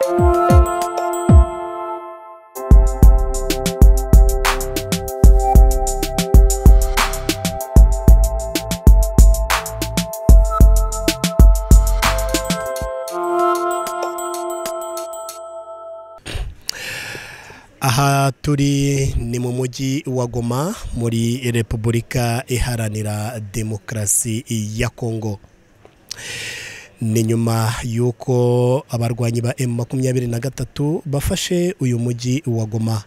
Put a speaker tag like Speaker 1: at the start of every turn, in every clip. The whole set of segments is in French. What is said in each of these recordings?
Speaker 1: Aha turi ni mu mujyi wa Goma muri Repubulika Iharanira Demokarasi ya Kongo. Ni nyuma yuko abarwanyi ba M23 bafashe uyu mujyi wa Goma,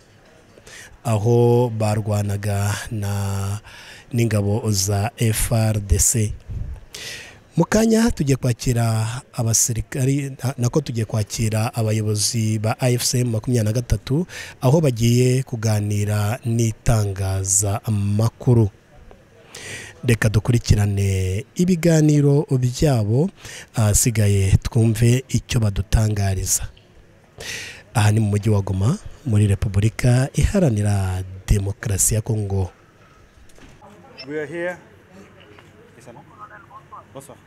Speaker 1: aho barwanaga n'ingabo za FARDC. Mukanya tugiye kwakira abasirikari nako tugiye kwakira abayobozi ba AFC M23 aho bagiye kuganira n'itangaza amakuru. Reka dukurikirane ibiganiro byabo, asigaye twumve icyo badutangariza. Aha ni mu mujyi wa Goma muri Repubulika Iharanira Demokarasi ya Kongo.
Speaker 2: We are here. Bonsoir.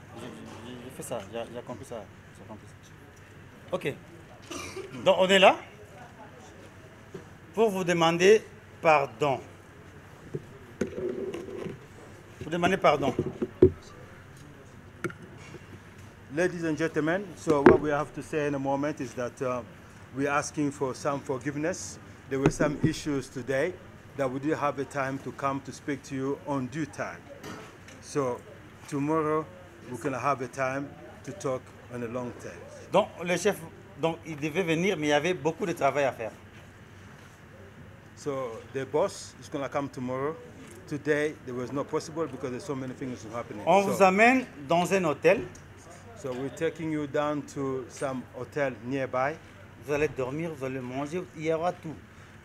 Speaker 2: J'ai fait ça, j'ai compris ça. Ok. Donc on est là pour vous demander pardon. Vous demandez pardon. Ladies and gentlemen, so what we have to say in a moment is that we're asking for some forgiveness. There were some issues today that we didn't have the time to come to speak to you on due time. So tomorrow, we're going to have a time to talk on a long term. Donc, le chef, il devait venir, mais il y avait beaucoup de travail à faire. So, the boss is going to come tomorrow. Today, there was not possible because there's so many things happening. On vous amène dans un hôtel. So, we're taking you down to some hotel nearby. Vous allez dormir, vous allez manger, il y aura tout.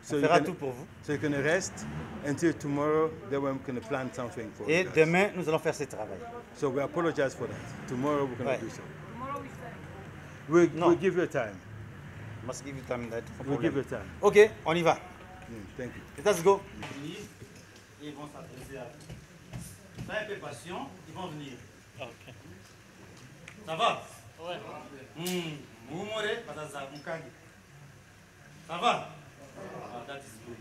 Speaker 2: So on fera tout pour vous. So you can rest until tomorrow, then we're going to plan something for you. Et demain, nous allons faire ce travail. So we apologize for that. Tomorrow we're going to do so. Tomorrow we start. We'll give you time. Must give you time. We'll give you time. Ok, on y va. Thank you. Let's go. Ils vont s'adresser à vous. Soyez un peu patient, ils vont venir. Ok. Ça va? Ouais. Ça va? That is good.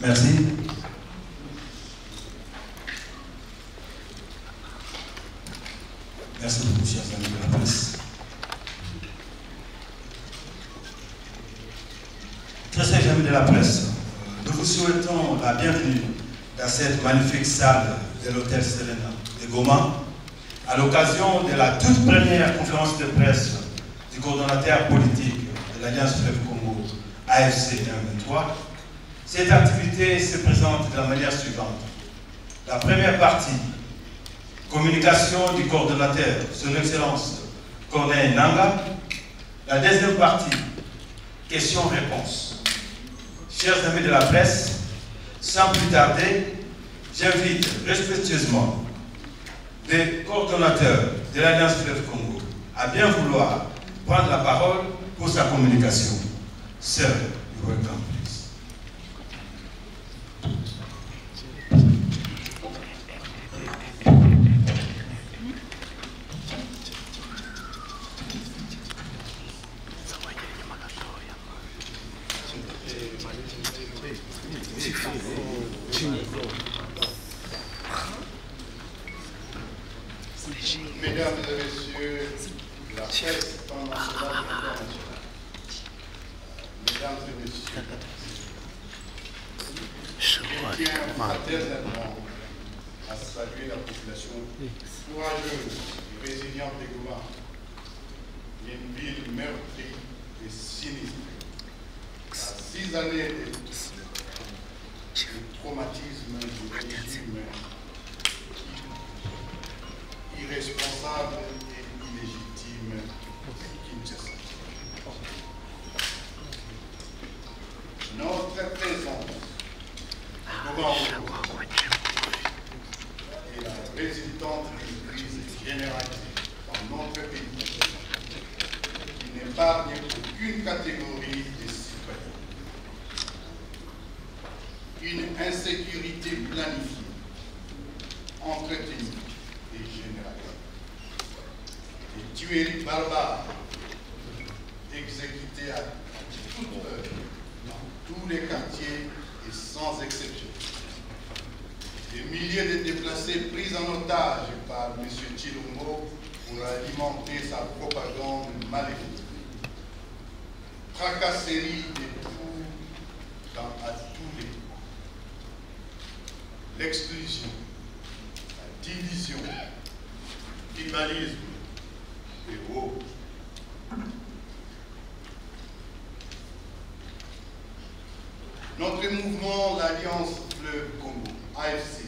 Speaker 3: Merci. Merci beaucoup, chers amis de la presse. Très chers amis de la presse, nous vous souhaitons la bienvenue dans cette magnifique salle de l'hôtel Serena de Goma, à l'occasion de la toute première conférence de presse du coordonnateur politique de l'Alliance Fleuve Congo, AFC M23. Cette activité se présente de la manière suivante. La première partie, communication du coordonnateur, son Excellence Corneille Nangaa. La deuxième partie, questions-réponses. Chers amis de la presse, sans plus tarder, j'invite respectueusement les coordonnateurs de l'Alliance Fleuve Congo à bien vouloir prendre la parole pour sa communication. Sir, you welcome.
Speaker 4: Mesdames et messieurs, la presse internationale internationale. Mesdames et messieurs, je tiens fraternellement à saluer la population courageuse et résiliente de Goma, une ville meurtrie et sinistrée. À 6 années de traumatisme du régime irresponsable et illégitime Kinshasa. Notre présence au Goma est la résultante d'une crise généralisée dans notre pays qui n'épargne aucune catégorie des citoyens. Une insécurité planifiée, entretenue et généralisée. Des tueries barbares exécutées à toute heure dans tous les quartiers et sans exception. Des milliers de déplacés pris en otage par M. Tshilombo pour alimenter sa propagande maléfique. Tracasserie de tout à tous les niveaux. L'exclusion, la division, le tribalisme et autres. Notre mouvement, l'Alliance Fleuve Congo, AFC,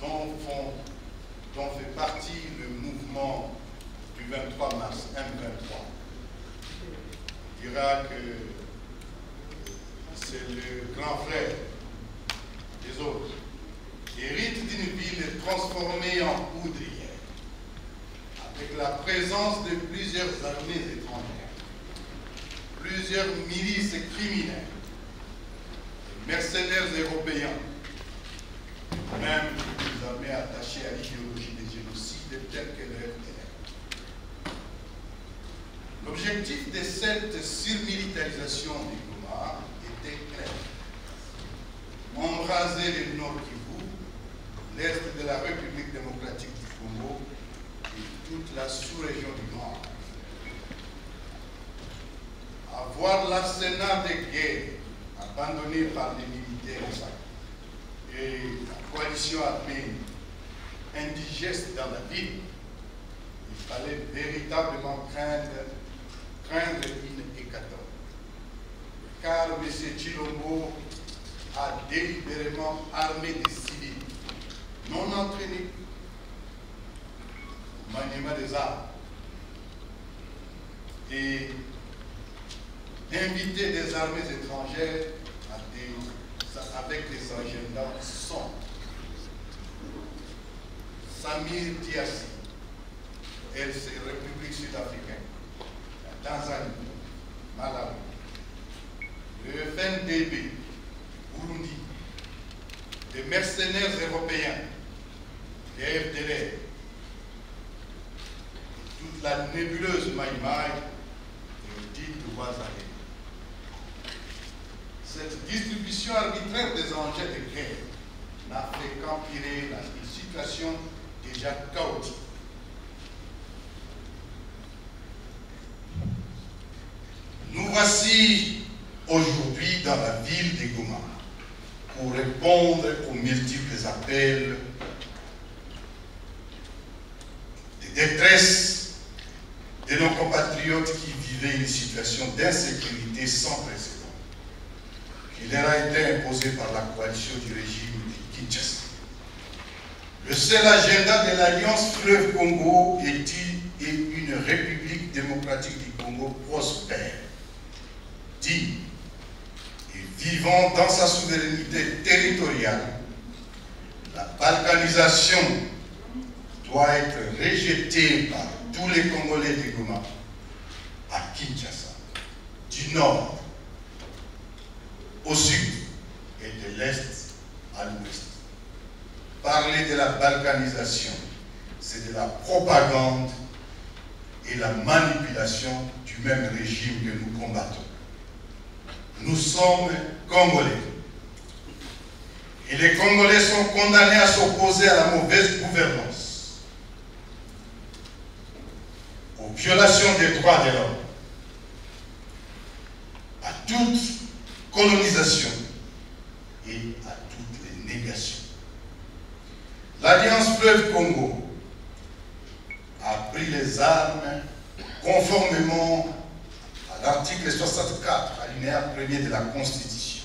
Speaker 4: dont fait partie le mouvement du 23 mars, M23, dira que c'est le grand frère des autres, hérite d'une ville transformée en poudrière, avec la présence de plusieurs armées étrangères, plusieurs milices criminelles, mercenaires européens, même des armées attachées à l'idéologie des génocides tels que le FDLR. L'objectif de cette surmilitarisation du Goma était clair. Embraser le Nord Kivu, l'Est de la République démocratique du Congo et toute la sous-région du Nord. Avoir l'arsenal de guerre abandonné par les militaires et la coalition armée indigeste dans la ville, il fallait véritablement craindre une hécatombe. Car M. Tshilombo a délibérément armé des civils non entraînés au maniement des armes et invité des armées étrangères avec des agendas sombres. Samir Diassi, RC, République sud-africaine, la Tanzanie, Malawi, le FNDB, Burundi, des mercenaires européens, les FDLR, toute la nébuleuse Maïmaï et dite de Ouazalé. Cette distribution arbitraire des engins de guerre n'a fait qu'empirer une situation déjà chaotique. Nous voici aujourd'hui dans la ville de Goma pour répondre aux multiples appels de détresse de nos compatriotes qui vivaient une situation d'insécurité sans précédent. Il leur a été imposé par la coalition du régime de Kinshasa. Le seul agenda de l'Alliance Fleuve Congo est une république démocratique du Congo prospère, digne et vivant dans sa souveraineté territoriale. La balkanisation doit être rejetée par tous les Congolais de Goma à Kinshasa, du nord au sud et de l'est à l'ouest. Parler de la balkanisation, c'est de la propagande et la manipulation du même régime que nous combattons. Nous sommes Congolais. Et les Congolais sont condamnés à s'opposer à la mauvaise gouvernance, aux violations des droits de l'homme, à toute colonisation et à toutes les négations. L'Alliance Fleuve Congo a pris les armes conformément à l'article 64, alinéa 1er de la Constitution,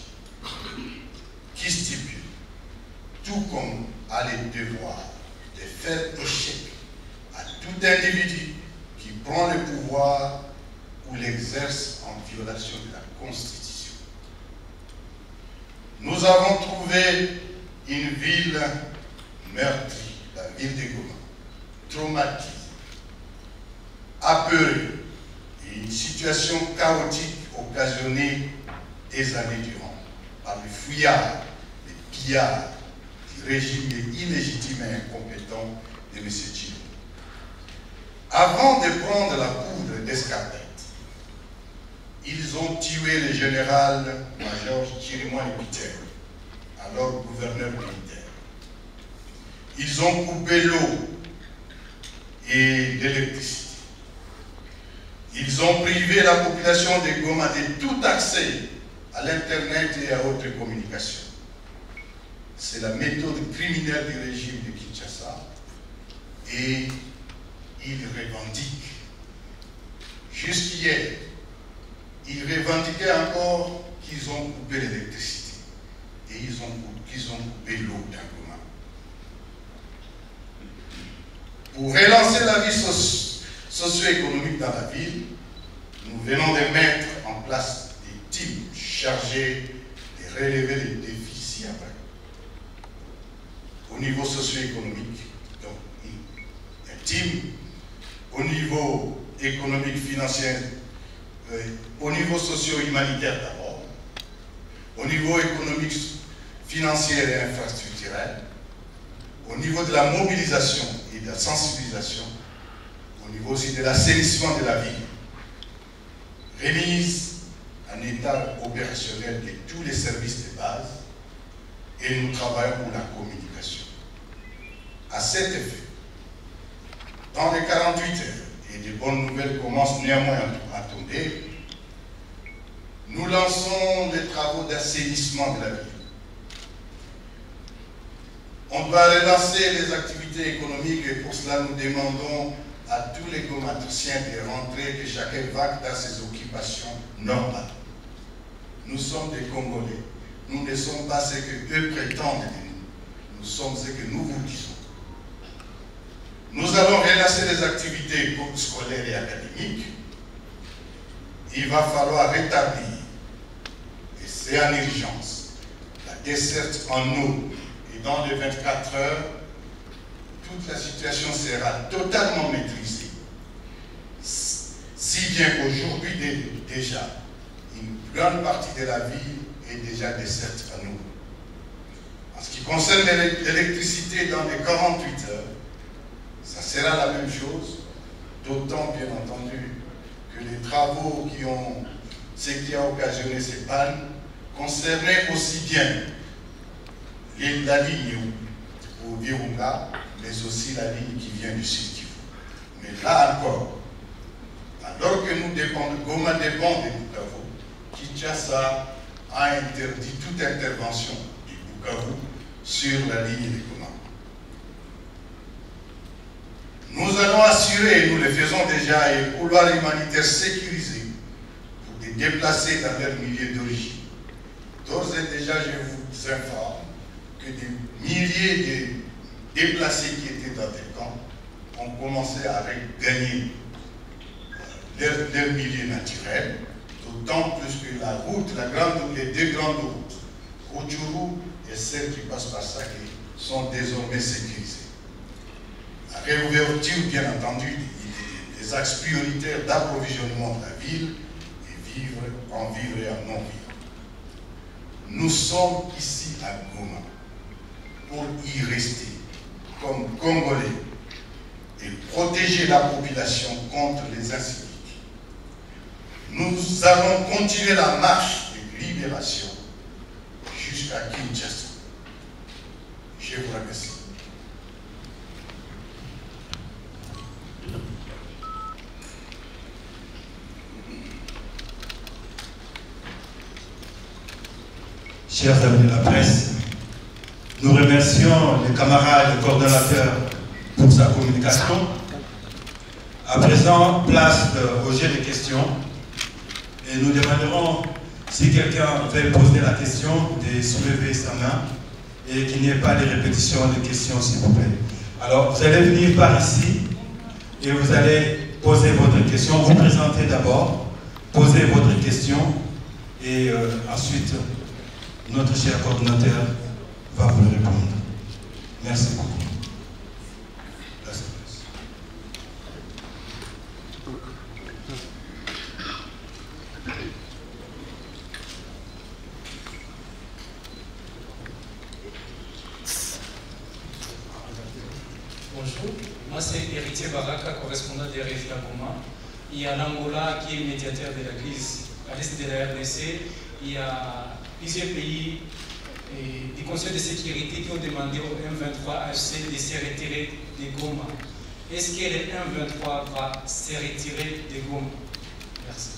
Speaker 4: qui stipule, tout comme a le devoir de faire échec à tout individu qui prend le pouvoir ou l'exercent en violation de la Constitution. Nous avons trouvé une ville meurtrie, la ville de Goma, traumatisée, apeurée, et une situation chaotique occasionnée des années durant par les fouillards, les pillards du régime illégitime et incompétent de M. Tshilombo. Avant de prendre la poudre d'escarpette, ils ont tué le général-major Chirimwami Peter, alors gouverneur militaire. Ils ont coupé l'eau et l'électricité. Ils ont privé la population de Goma de tout accès à l'Internet et à autres communications. C'est la méthode criminelle du régime de Kinshasa et ils revendiquent. Jusqu'hier, ils revendiquaient encore qu'ils ont coupé l'électricité et qu'ils ont coupé l'eau dans Goma. Pour relancer la vie socio-économique dans la ville, nous venons de mettre en place des teams chargés de relever les défis ci-après. Au niveau socio-économique, donc un team au niveau économique, financier, au niveau socio-humanitaire d'abord, au niveau économique, financier et infrastructurel, au niveau de la mobilisation et de la sensibilisation, au niveau aussi de l'assainissement de la ville, remise en état opérationnel de tous les services de base, et nous travaillons pour la communication. À cet effet, dans les 48 heures, et de bonnes nouvelles commencent néanmoins à tomber, nous lançons des travaux d'assainissement de la ville. On doit relancer les activités économiques et pour cela nous demandons à tous les gomatriciens de rentrer, que chacun vaque dans ses occupations normales. Nous sommes des Congolais. Nous ne sommes pas ce qu'eux prétendent de nous. Nous sommes ce que nous vous disons. Nous allons relancer les activités scolaires et académiques. Il va falloir rétablir, et c'est en urgence, la desserte en eau. Et dans les 24 heures, toute la situation sera totalement maîtrisée. Si bien qu'aujourd'hui, déjà, une grande partie de la ville est déjà desserte en eau. En ce qui concerne l'électricité dans les 48 heures, ça sera la même chose, d'autant bien entendu que les travaux ce qui a occasionné ces pannes concernaient aussi bien la ligne au Virunga, mais aussi la ligne qui vient du Sud Kivu. Mais là encore, alors que nous dépendons, Goma dépend de Bukavu, Kinshasa a interdit toute intervention du Bukavu sur la ligne de Goma. Nous allons assurer, et nous le faisons déjà, un couloir humanitaire sécurisé pour les déplacer dans leur milieu d'origine. D'ores et déjà, je vous informe que des milliers de déplacés qui étaient dans des camps ont commencé à regagner leur milieu naturel, d'autant plus que la route, les deux grandes routes, Rutshuru et celle qui passe par Sake, sont désormais sécurisées. La réouverture, bien entendu, des axes prioritaires d'approvisionnement de la ville, et en vivre et en non-vivre. Nous sommes ici à Goma pour y rester comme Congolais et protéger la population contre les inciviques. Nous allons continuer la marche de libération jusqu'à Kinshasa. Je vous remercie.
Speaker 3: Chers amis de la presse, nous remercions les camarades, le coordonnateur pour sa communication. À présent, place au jeu de questions et nous demanderons, si quelqu'un veut poser la question, de soulever sa main et qu'il n'y ait pas de répétition de questions, s'il vous plaît. Alors, vous allez venir par ici et vous allez poser votre question, vous présenter d'abord poser votre question et ensuite notre cher coordinateur va vous répondre. Merci beaucoup.
Speaker 5: Bonjour, moi c'est Héritier Baraka, correspondant des RFI à Goma. Il y a l'Angola qui est médiateur de la crise à l'est de la RDC. Il y a plusieurs pays et des conseils de sécurité qui ont demandé au M23 AFC de se retirer de Goma. Est-ce que le M23 va se retirer de Goma? Merci.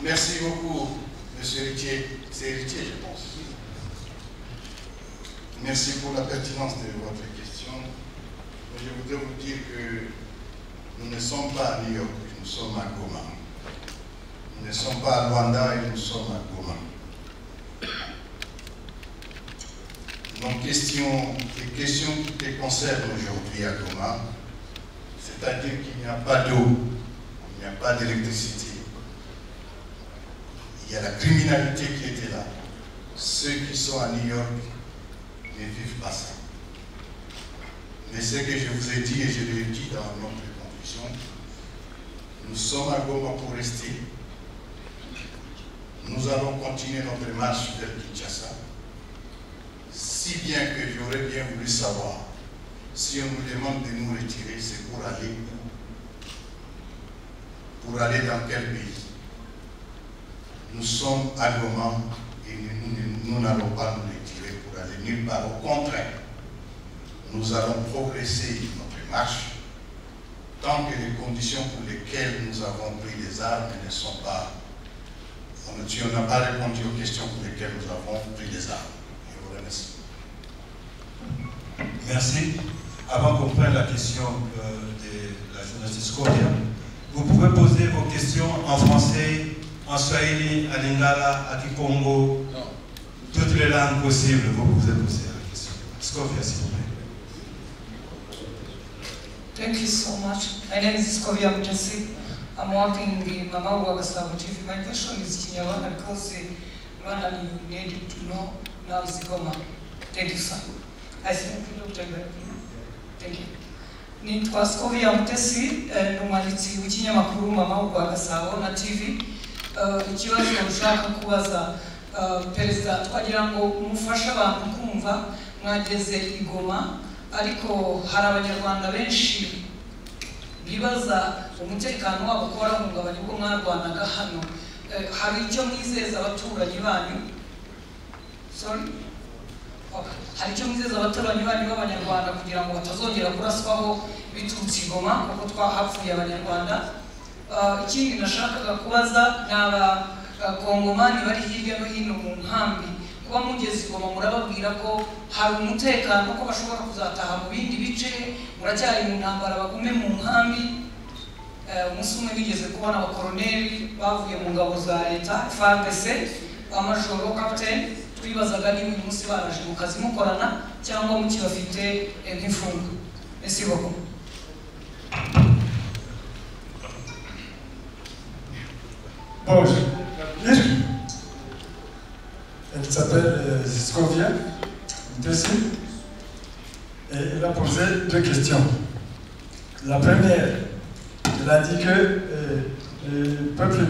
Speaker 4: Merci beaucoup, Monsieur Héritier. C'est Héritier, je pense. Merci pour la pertinence de votre question. Je voudrais vous dire que nous ne sommes pas à New York, nous sommes à Goma. Nous ne sommes pas à Luanda et nous sommes à Goma. Donc, les questions qui te concernent aujourd'hui à Goma, c'est-à-dire qu'il n'y a pas d'eau, il n'y a pas d'électricité, il y a la criminalité qui était là. Ceux qui sont à New York ne vivent pas ça. Mais ce que je vous ai dit, et je l'ai dit dans notre conclusion, nous sommes à Goma pour rester. Nous allons continuer notre marche vers Kinshasa. Si bien que j'aurais bien voulu savoir, si on nous demande de nous retirer, c'est pour aller où? Pour aller dans quel pays? Nous sommes à Goma et nous n'allons pas nous retirer pour aller nulle part. Au contraire, nous allons progresser notre marche tant que les conditions pour lesquelles nous avons pris les armes ne sont pas... On n'a pas répondu aux questions pour lesquelles nous avons pris les armes. Je vous remercie.
Speaker 3: Merci. Avant qu'on prenne la question de la journaliste Scovia, vous pouvez poser vos questions en français, en Swahili, en Lingala, à Kikongo, toutes les langues possibles, vous pouvez poser la question. Scovia, s'il vous plaît.
Speaker 6: Thank you so much. My name is Scovia Mutesi. I'm working in the Mama Wagasabu TV. My question is Chinyawanda because Rwanda you need to know now is Goma. Thank you, sir. I thank you, Dr. Ibrahim. Thank you. Nitwa Scovia Mutesi, n'umwanditsi w'ikinyamakuru Mama Wagasabu na TV. Ikibazo ushaka kubaza perezida twagira ngo umufashe abantu kumva mwageze i Goma, ariko hari abanyarwanda benshi bibaza umutekano wabo ko warahungabanye ubwo mwarwanaga hano. Hari icyo mwizeza abaturanyi banyu? Sorry? Okay. Hari icyo mwizeza abaturanyi banyu b'abanyarwanda kugira ngo batazongera kuraswaho biturutse i Goma kuko twahapfuye abanyarwanda? Ikindi nashakaga kubaza ni abakongomani bari hirya no hino mu nkambi, kuba mugeze i Goma murababwira ko hari umutekano ko bashobora kuzataha mu bindi bice, muracyari mu ntambara bagume mu nkambi. Umunsi umwe bigeze kubona abakoroneri bavuye mu ngabo za leta FARDC, amajoro captain, twibazaga niba uyu munsi baraje mu kazi mukorana cyangwa mukibafite nk'imfungwa. Merci beaucoup.
Speaker 7: Bonjour. Elle s'appelle Scovia Mutesi et elle a posé deux questions. La première, elle a dit que le peuple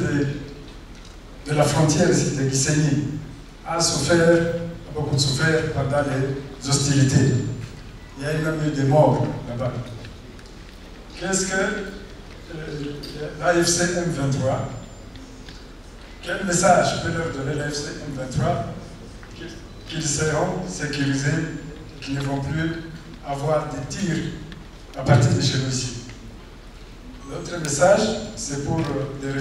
Speaker 7: de la frontière ici de Gisenyi a beaucoup souffert pendant les hostilités. Il y a même eu des morts là-bas. Qu'est-ce que l'AFC M23, quel message peut leur donner l'AFC M23 qu'ils seront sécurisés, qu'ils ne vont plus avoir des tirs à partir de chez nous ici? L'autre message, c'est pour les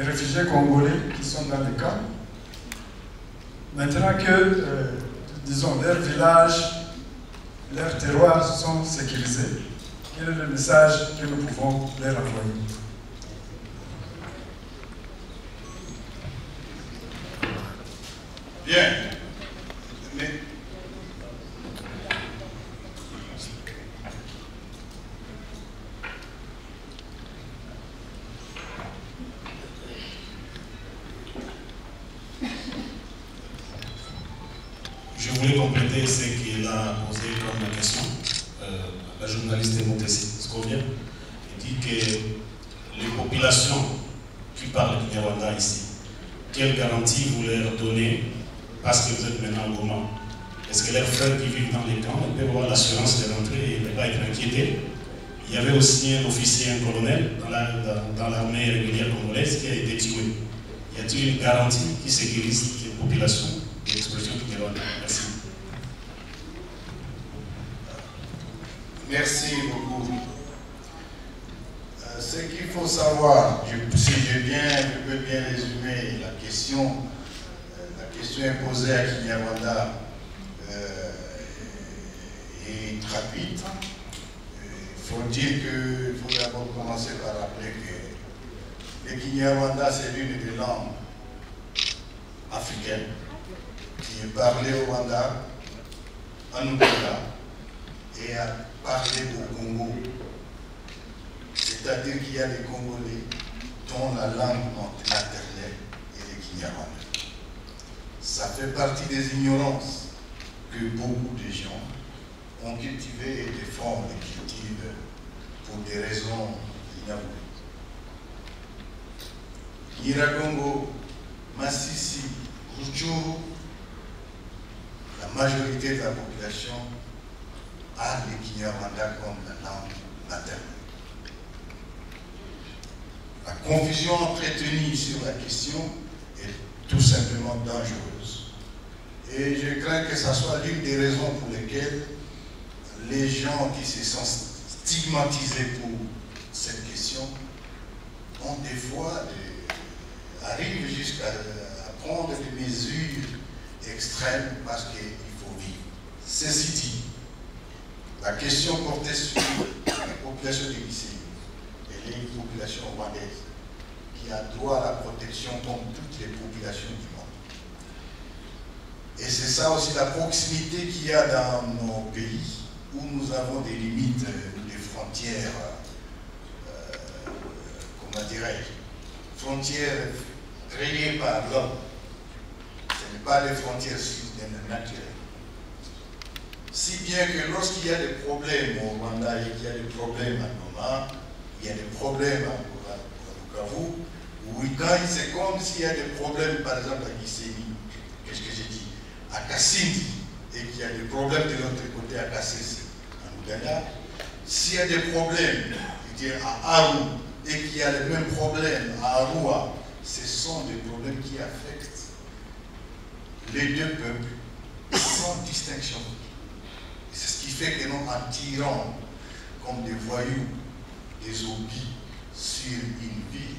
Speaker 7: réfugiés congolais qui sont dans les camps. Maintenant que, disons, leurs villages, leurs terroirs sont sécurisés, quel est le message que nous pouvons leur envoyer?
Speaker 4: Bien. Mais
Speaker 8: je voulais compléter ce qu'il a posé comme question. La journaliste Moutessi Scovia dit que les populations qui parlent du Rwanda ici, quelle garantie vous leur donnez parce que vous êtes maintenant au Goma? Est-ce que leurs frères qui vivent dans les camps peuvent avoir l'assurance de rentrer et ne pas être inquiétés? Il y avait aussi un officier, un colonel dans l'armée régulière congolaise qui a été tué. Y a-t-il une garantie qui sécurise les populations de l'expression du Rwanda? Merci.
Speaker 4: merci beaucoup. Ce qu'il faut savoir, si je peux bien résumer la question est posée à Kinyarwanda est rapide. Il faut d'abord commencer par rappeler que le Kinyarwanda, c'est l'une des langues africaines qui est parlée au Rwanda, en Ouganda et parlée au Congo. C'est-à-dire qu'il y a des Congolais dont la langue maternelle est le Kinyarwanda. Ça fait partie des ignorances que beaucoup de gens ont cultivé et défendent et cultivent pour des raisons inavouées. Nyiragongo, Massissi, Rutshuru, la majorité de la population a le Kinyarwanda comme la langue maternelle. La confusion entretenue sur la question est tout simplement dangereuse. Et je crains que ce soit l'une des raisons pour lesquelles les gens qui se sont stigmatisés pour cette question ont des fois arrivent jusqu'à prendre des mesures extrêmes parce qu'il faut vivre. Ceci dit, la question portait sur la population de Gisenyi. Elle est une population rwandaise qui a droit à la protection comme toutes les populations du monde. Et c'est ça aussi la proximité qu'il y a dans nos pays où nous avons des limites, des frontières, comment dirais-je, frontières créées par l'homme. Ce n'est pas les frontières naturelles. Si bien que lorsqu'il y a des problèmes au Rwanda et qu'il y a des problèmes à Goma, il y a des problèmes à Bukavu, oui, c'est comme s'il y a des problèmes, par exemple à Gisenyi, qu'est-ce que j'ai dit, à Kasindi, et qu'il y a des problèmes de l'autre côté à Kasese, en Ouganda. S'il y a des problèmes à Aru et qu'il y a les mêmes problèmes à Arua, ce sont des problèmes qui affectent les deux peuples sans distinction. C'est ce qui fait que nous, en tirant comme des voyous, des zombies sur une ville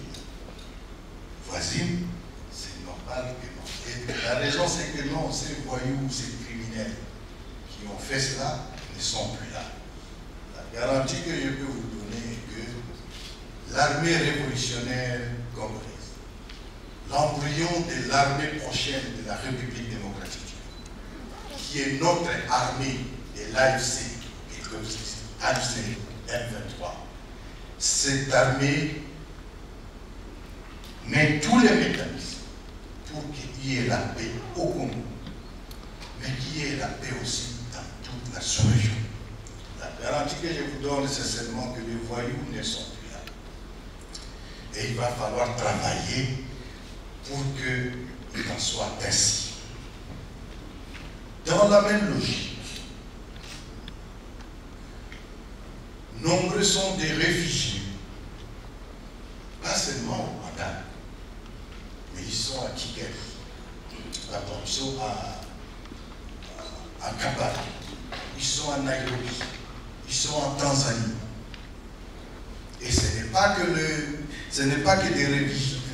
Speaker 4: voisine, c'est normal que non. Et la raison, c'est que non, ces voyous, ces criminels qui ont fait cela ne sont plus là. La garantie que je peux vous donner est que l'armée révolutionnaire congolaise, l'embryon de l'armée prochaine de la République démocratique, qui est notre armée de l'AFC, AFC M23, cette armée met tous les mécanismes pour qu'il y ait la paix au Congo, mais qu'il y ait la paix aussi dans toute la sous-région. La garantie que je vous donne, c'est seulement que les voyous ne sont plus là. Et il va falloir travailler pour qu'il en soit ainsi. Dans la même logique, nombreux sont des réfugiés, pas seulement au Rwanda, mais ils sont à Kigali, ils sont à Kampala, ils sont à Nairobi, ils sont en Tanzanie. Et ce n'est pas que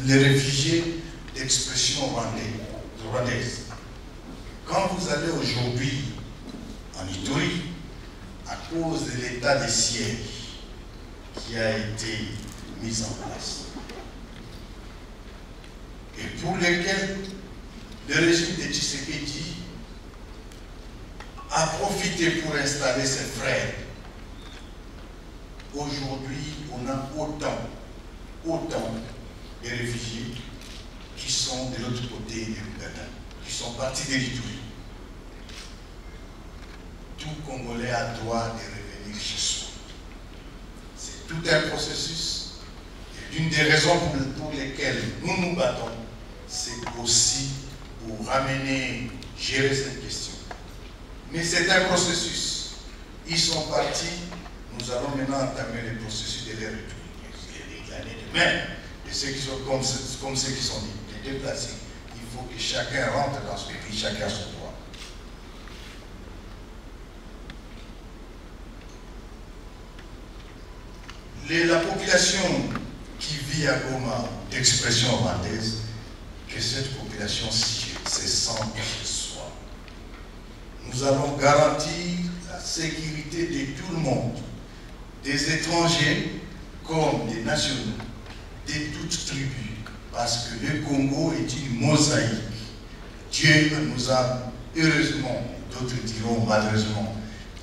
Speaker 4: les réfugiés d'expression rwandaise. Quand vous allez aujourd'hui en Ituri, à cause de l'état de siège qui a été mise en place et pour lesquels le régime de Tshisekedi a profité pour installer ses frères. Aujourd'hui, on a autant de réfugiés qui sont de l'autre côté du Ghana, qui sont partis d'Érythrée. Tout Congolais a droit de revenir chez soi. C'est tout un processus. Et l'une des raisons pour lesquelles nous nous battons, c'est aussi pour ramener, gérer cette question. Mais c'est un processus. Ils sont partis, nous allons maintenant entamer le processus de les retour. L'année de même, et ceux qui sont comme ceux qui sont déplacés, il faut que chacun rentre dans ce pays, chacun a son droit. La population qui vit à Goma, d'expression rwandaise, que cette population se sente chez soi. Nous allons garantir la sécurité de tout le monde, des étrangers comme des nationaux, de toutes tribus, parce que le Congo est une mosaïque. Dieu nous a heureusement, d'autres diront malheureusement,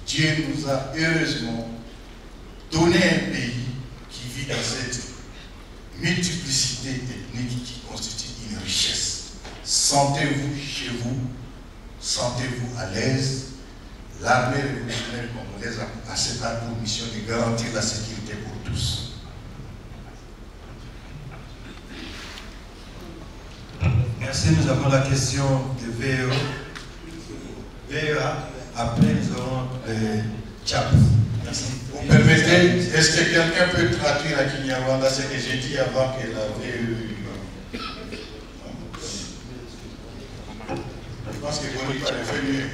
Speaker 4: Dieu nous a heureusement donné un pays qui vit dans cette multiplicité ethnique qui constitue une richesse. Sentez-vous chez vous, sentez-vous à l'aise. L'armée révolutionnaire congolaise a cette pour mission de garantir la sécurité pour tous.
Speaker 2: Merci, nous avons la question de VEA. Après, nous aurons Tchap. Merci.
Speaker 4: Vous permettez, est-ce que quelqu'un peut traduire à Kinyarwanda ce que j'ai dit avant que la VEA? Je pense que vous n'avez pas fait mieux.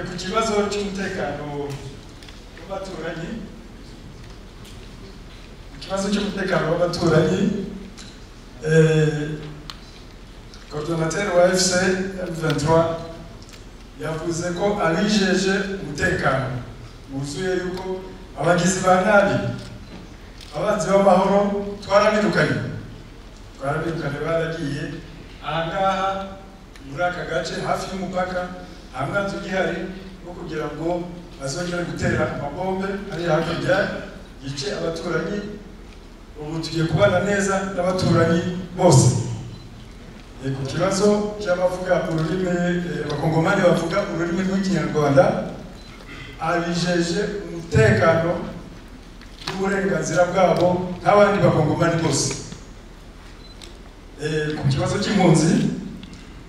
Speaker 7: Ku kibazo cy'umutekano w'abaturanyi, coordonnateur wa FC M23 yavuze ko abijeje umutekano wuzuye yuko abagizi ba nabi abanzi b'amahoro twarabirukanye baragiye ahangaha muri aka gace hafi y'umupaka nta mwanzi ugihari wo kugira ngo bazongere gutera amabombe ari hakurya yice abaturanyi. Ubu tugiye kubana neza n'abaturanyi bose. Ku kibazo cy'abavuga ururimi abakongomani bavuga ururimi rw'ikinyarwanda, abijeje umutekano n'uburenganzira bwabo nk'abandi bakongomani bose. Ku kibazo cy'impunzi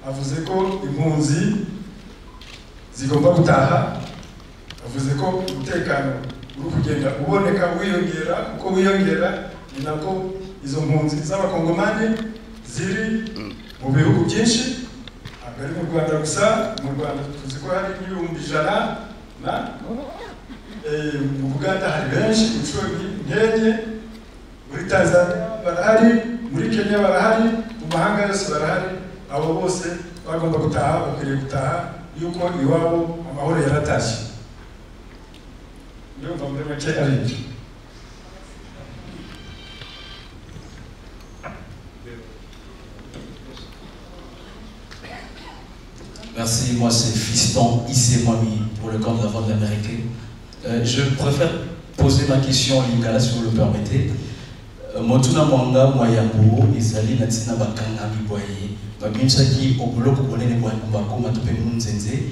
Speaker 7: avuze ko impunzi zigomba gutaha, avuze ko umutekano uri kugenda uboneka wiyongera, uko wiyongera ni nako izo mpunzi z'abakongomani ziri mu bihugu byinshi, ntabwo ari mu Rwanda gusa. Mu Rwanda tuzi ko hari n'ibihumbi 100, mu Buganda hari benshi inshuro nkenye, muri Tanzania barahari, muri Kenya barahari, mu mahanga yose barahari. Abo bose bagomba gutaha, bakwiriye gutaha yuko iwabo amahoro yaratashye. Ndumva muri make ari ibyo.
Speaker 9: Merci, moi c'est Fiston Issé-Mwami pour le camp de la vente américaine. Je préfère poser ma question en lingala si vous le permettez. Motuna Mwanga Mwayambo, Isali Natsina Bakanga Biboye, Babimsaki, Obuloko Bonene Mwako, Matope Munzenze,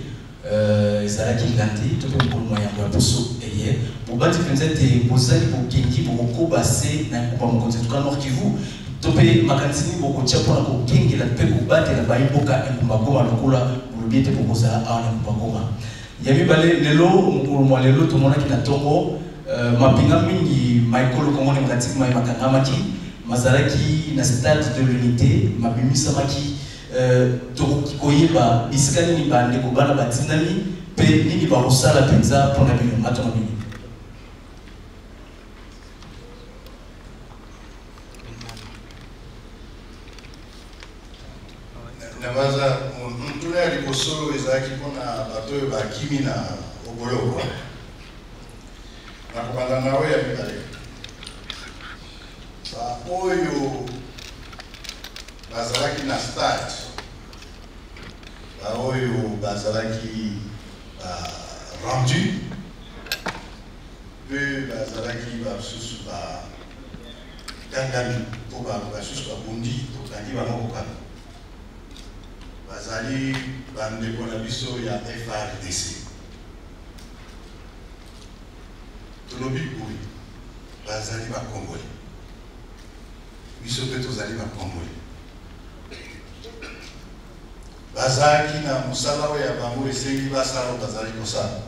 Speaker 9: Isaraki Gandhi, Tope Mwayambo, Aposo, Eye, Bobati Penzete, Bozali, Bokengi, Boko Basse, Nakuba Mokonze, Tuka Nord Kivu, Tope Makansini, Boko Tchapo, Nako Kengi, la Pekubate, la Baïboka, Mbakoma, Lokola, Bulubiete, Boko Sala, Arne, Mbakoma. Yami Bale, Lelo, Moukoumwa Lelo, tout le monde qui n'a tongo. Mapinga mingi Michael Komone Mkatik Mai Makangamaki Mazaraki na stade de l'unité Mabimi Samaki Toki Koyeba Iskani ni bande Kubana Batinami Pe nini Barusala Penza Pona Bino Matona Bini.
Speaker 4: Nabaza ezali mpona bato oyo bakimi na oboloko nakobanda na oyo ya mibale baoyo bazalaki na stade baoyo bazalaki rendu mpe bazalaki basusu bagangami mpo basusu babundi tokangi bango kokana bazali bandeko na biso ya FARDC tolobi boye bazali bakongole biso mpe tozali bakongole bazalaki na mosala oyo ya bango esengi basala oyo bazali kosala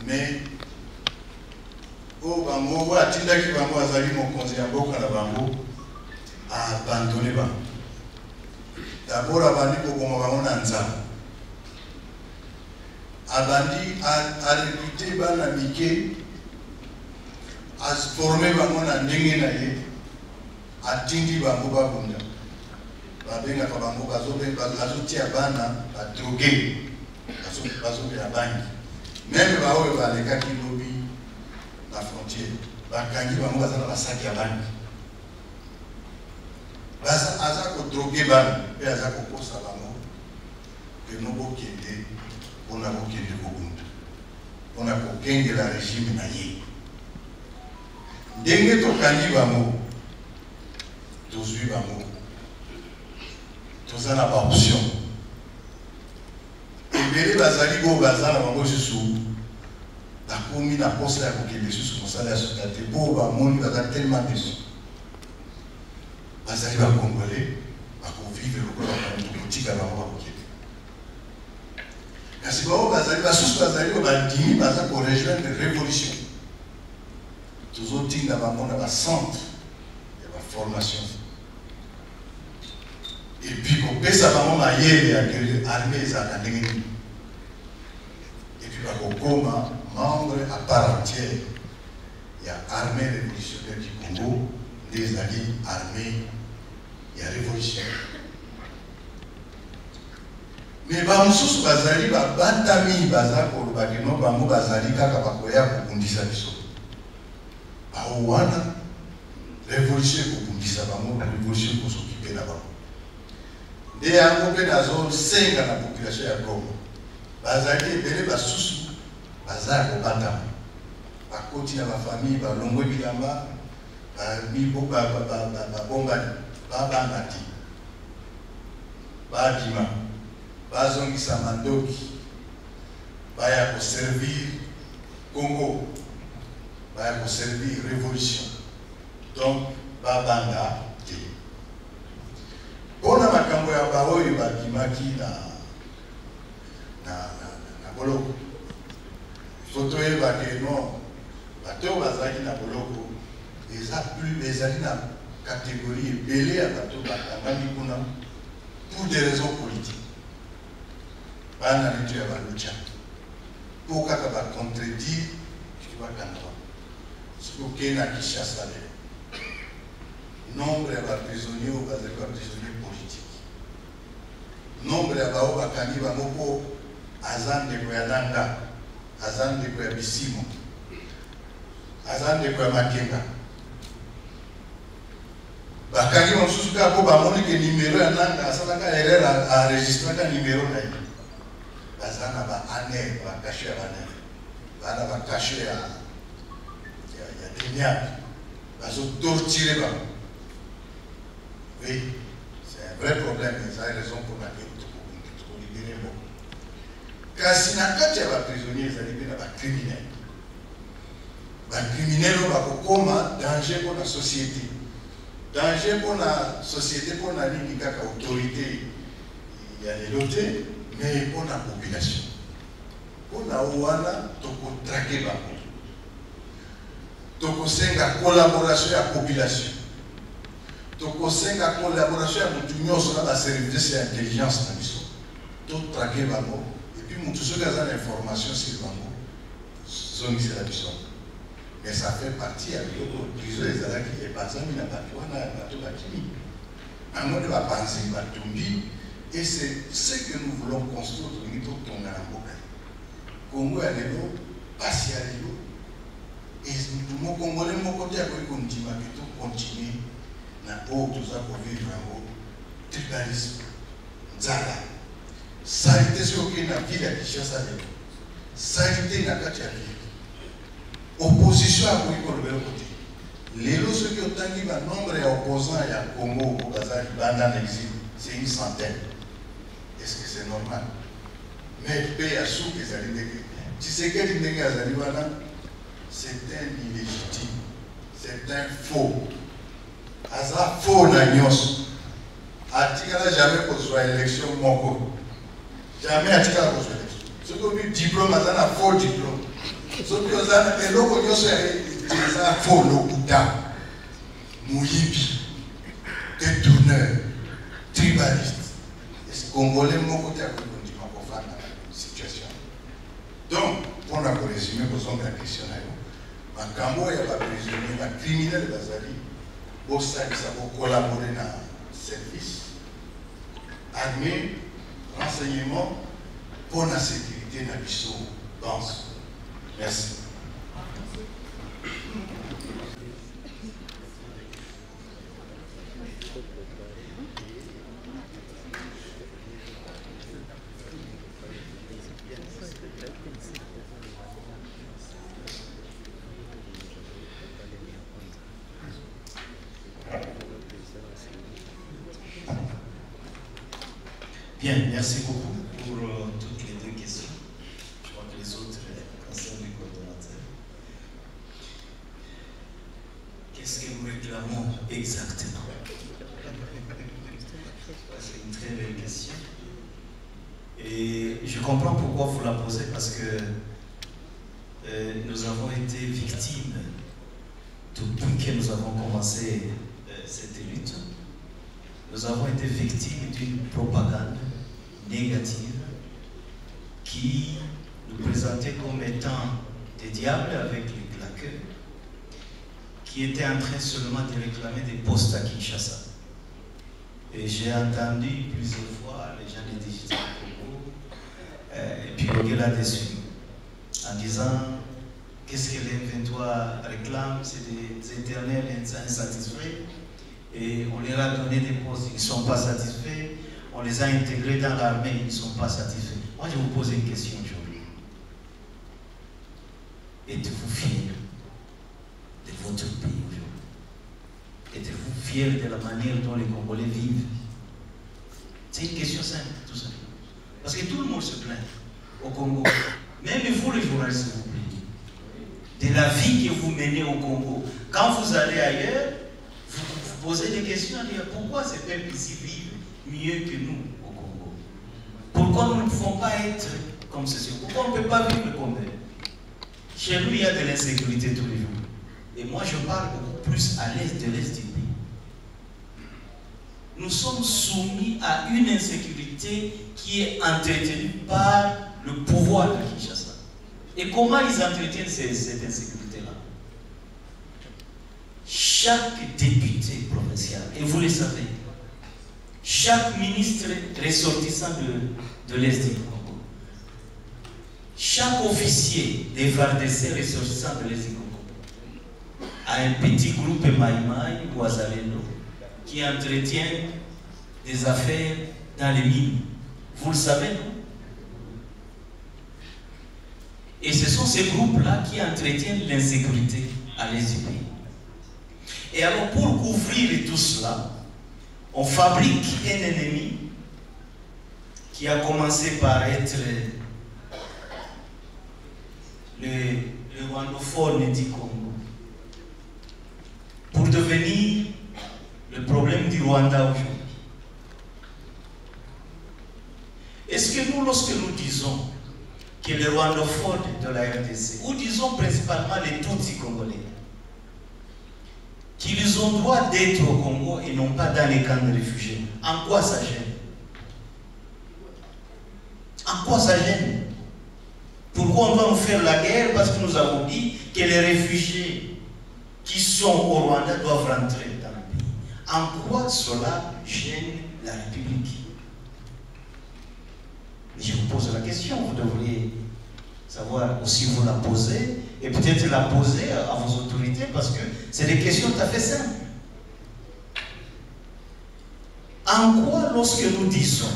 Speaker 4: mais oyo bango oyo atindaki bango azali mokonzi ya mboka na bango aabandone bango d'abord abandi koboma bango na nzambe abandi arekute bana mike aforme bango na ndenge na ye atindi bango babunda babengaka bango bazotia bana badroge bazobela bangi meme baoyo balekaki lobi na frontiere bakangi bango baza na basaki ya bangi aza kodroge bana mpe aza kokosa bango peno bokende mpona kokende kobunda mpona kokengela regime na ye ndenge tokangi bango tozwi bango toza na baoption ebele bazali bo baza na bango susu bakomi na posa ya kokende susu mosala ya soka te po bamoni baza tellement desu bazali bakongole bakovivre lokola kotika bango bakokende kasi bao bazali basusu bazali oyo bandimi baza korejoindre révolution tozotinda bango na bacentre ya baformation epuis kopesa bango mayele ya ke armée ezalaka ndenge nini epuis bakokoma membre à part entière ya armée révolutionnaire du Congo nde ezali armée ya révolution mais bamosusu bazali babatami baza koloba keno bango bazali kaka bakoya kobundisa biso bao wana révolution ekobundisa bango révolution ekosokipe na bango nde yango mpe nazosenga na population ya Congo bazali ebele basusu baza ya kobatama bakoti na bafamille balongwe bilamba babombani babanga ti badima bazongisa mandoki baya koservir Congo baya koservir révolution donc babanga te mpona makambo ya baoyo bakimaki na boloko fo toyebake non bato oyo bazalaki na boloko ezali na catégorie ebele ya bato bakangami kuna pour des raisons politiques bana neto ya balucha mpo kaka bacontredire soki bakanga bango soki okei na Kinshasa lelo nombre ya baprisonnier oyo bazali baprisonnier politique nombre ya bao bakangi bango mpo aza ndeko ya nanga aza ndeko ya bisimo aza ndeko ya makenga bakangi mosusu kaka mpo bamoni ke nimero ya nanga asalaka erreur aenregistraka nimero na ye baza na baaner bakashe ya baner baza na bakashe ya deniable bazotortire bango oui c'est un vrai problème eza raison pour laquelle tokolibere bango kasi na kati ya baprisonnier ezali mpe na bacriminel oyo bakokoma danger mpona société danger mpona société mpona nini kaka autorité ya lelo te mais mpona population mpona wana tokotrake bango tokosenga collaboration ya population tokosenga collaboration ya mutu nyonso na baservice ya intelligence na biso totrake bango epuis mutu soki aza na information sur bango zongisela biso mais ça fait partie ya biloko prison ezalaki epanzami na bato wana ya bato bakimi yango nde bapanzi batumbi Et c'est ce que nous voulons construire au niveau de Tongalamboka. Congo à l'élo, Passi à l'élo. Et mon Congolais, mon côté, à continuer dans tout ça pour vivre en haut. Tribalisme, Nzala. Salité sur qui n'a ville à Kinshasa. Salité n'a pas de ville. Opposition à Kouiko le côté. Les lots ceux qui ont tangué le nombre d'opposants à Congo au Kazakh, dans l'exil, c'est une centaine. Est-ce que c'est normal? Mais paye à sous que ça dit que tu sais que c'est un illégitime, c'est un faux. Asa faux n'agnos. Atikala jamais pour soit élection moko. Jamais atikala pour soit élection. Ce qu'on dit diplôme, c'est un faux diplôme. Ce qu'on dit et l'autre c'est un faux lokuta. Mouyibi, détourneur, tribaliste. Est-ce que Congolais moko te a conduit pour faire la situation? Donc, pour la résumer, pour la question, en Cambo, il y a pas prisonnier, un criminel Bazali, pour ça, pour collaborer dans le service, armée, renseignement, pour la sécurité dans le pense. Merci.
Speaker 10: Bien, merci beaucoup pour toutes les deux questions. Je crois que les autres concernent les coordonnateurs. Qu'est-ce que nous réclamons exactement? C'est une très belle question. Et je comprends pourquoi vous la posez, parce que nous avons été victimes, depuis que nous avons commencé cette lutte, nous avons été victimes d'une propagande négative qui nous présentait comme étant des diables avec les claqueurs, qui étaient en train seulement de réclamer des postes à Kinshasa. Et j'ai entendu plusieurs fois les gens des Digital Congo épiloguer là-dessus en disant qu'est-ce que les M23 réclament, c'est des éternels insatisfaits. Et on leur a donné des postes, ils ne sont pas satisfaits. On les a intégrés dans l'armée, ils ne sont pas satisfaits. Moi, je vous pose une question aujourd'hui. Êtes-vous fiers de votre pays aujourd'hui? Êtes-vous fiers de la manière dont les Congolais vivent? C'est une question simple, tout ça. Parce que tout le monde se plaint au Congo. Même vous, les journalistes, vous plaignez de la vie que vous menez au Congo. Quand vous allez ailleurs, vous posez des questions à dire pourquoi ces peuples ici vivent mieux que nous au Congo. Pourquoi nous ne pouvons pas être comme ceci? Pourquoi on ne peut pas vivre comme eux? Chez nous, il y a de l'insécurité tous les jours. Et moi, je parle beaucoup plus à l'est de l'est du pays. Nous sommes soumis à une insécurité qui est entretenue par le pouvoir de Kinshasa. Et comment ils entretiennent cette insécurité-là? Chaque député provincial, et vous le savez, chaque ministre ressortissant de l'Est du Congo, chaque officier des FARDC ressortissant de l'Est du Congo, a un petit groupe Maïmaï ou Azalendo qui entretient des affaires dans les mines. Vous le savez, non? Et ce sont ces groupes-là qui entretiennent l'insécurité à l'Est du pays. Et alors, pour couvrir tout cela, on fabrique un ennemi qui a commencé par être le rwandophone du Congo, pour devenir le problème du Rwanda aujourd'hui. Est-ce que nous, lorsque nous disons que les rwandophones de la RDC, ou disons principalement les Tutsis congolais, qu'ils ont droit d'être au Congo et non pas dans les camps de réfugiés, en quoi ça gêne? En quoi ça gêne? Pourquoi on va nous faire la guerre? Parce que nous avons dit que les réfugiés qui sont au Rwanda doivent rentrer dans le pays. En quoi cela gêne la République? Je vous pose la question, vous devriez savoir aussi vous la poser, et peut-être la poser à vos autorités, parce que c'est des questions tout à fait simples. En quoi, lorsque nous disons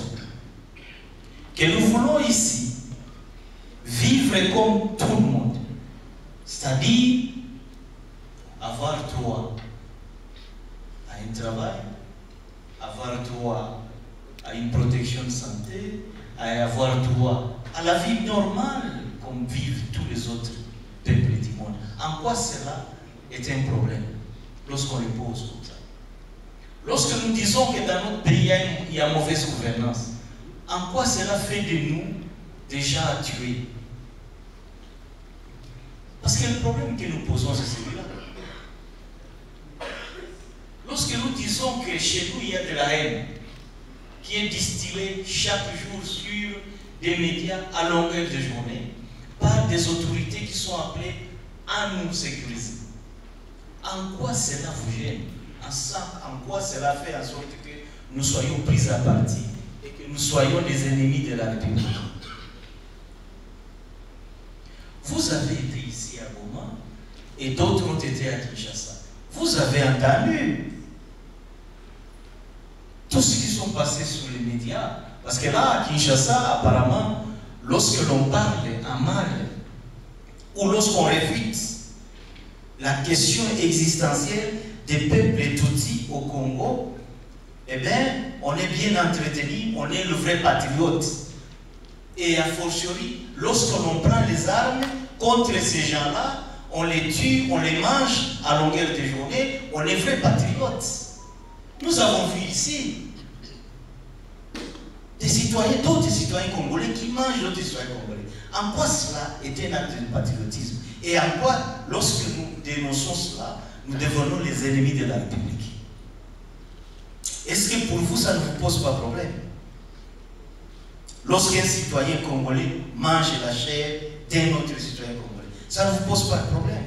Speaker 10: que nous voulons ici vivre comme tout le monde, c'est-à-dire avoir droit à un travail, avoir droit à une protection de santé, à avoir droit à la vie normale comme vivent tous les autres peuples du monde. En quoi cela est un problème lorsqu'on le pose comme ça? Lorsque nous disons que dans notre pays il y a mauvaise gouvernance, en quoi cela fait de nous déjà tués? Parce que le problème que nous posons, c'est celui-là. Lorsque nous disons que chez nous il y a de la haine qui est distillée chaque jour sur des médias à longueur de journée par des autorités qui sont appelées à nous sécuriser, en quoi cela vous gêne? En quoi cela fait en sorte que nous soyons pris à partie et que nous soyons les ennemis de la République? Vous avez été ici à Goma et d'autres ont été à Kinshasa. Vous avez entendu tout ce qui sont passés sur les médias. Parce que là, à Kinshasa, apparemment, lorsque l'on parle en mal ou lorsqu'on réfute la question existentielle des peuples Tutsis au Congo, eh bien, on est bien entretenu, on est le vrai patriote. Et a fortiori, lorsque l'on prend les armes contre ces gens-là, on les tue, on les mange à longueur de journée, on est vrai patriote. Nous avons vu ici des citoyens, d'autres citoyens congolais qui mangent d'autres citoyens congolais. En quoi cela est un acte de patriotisme? Et en quoi, lorsque nous dénonçons cela, nous devenons les ennemis de la République? Est-ce que pour vous, ça ne vous pose pas problème? Lorsqu'un citoyen congolais mange la chair d'un autre citoyen congolais, ça ne vous pose pas de problème?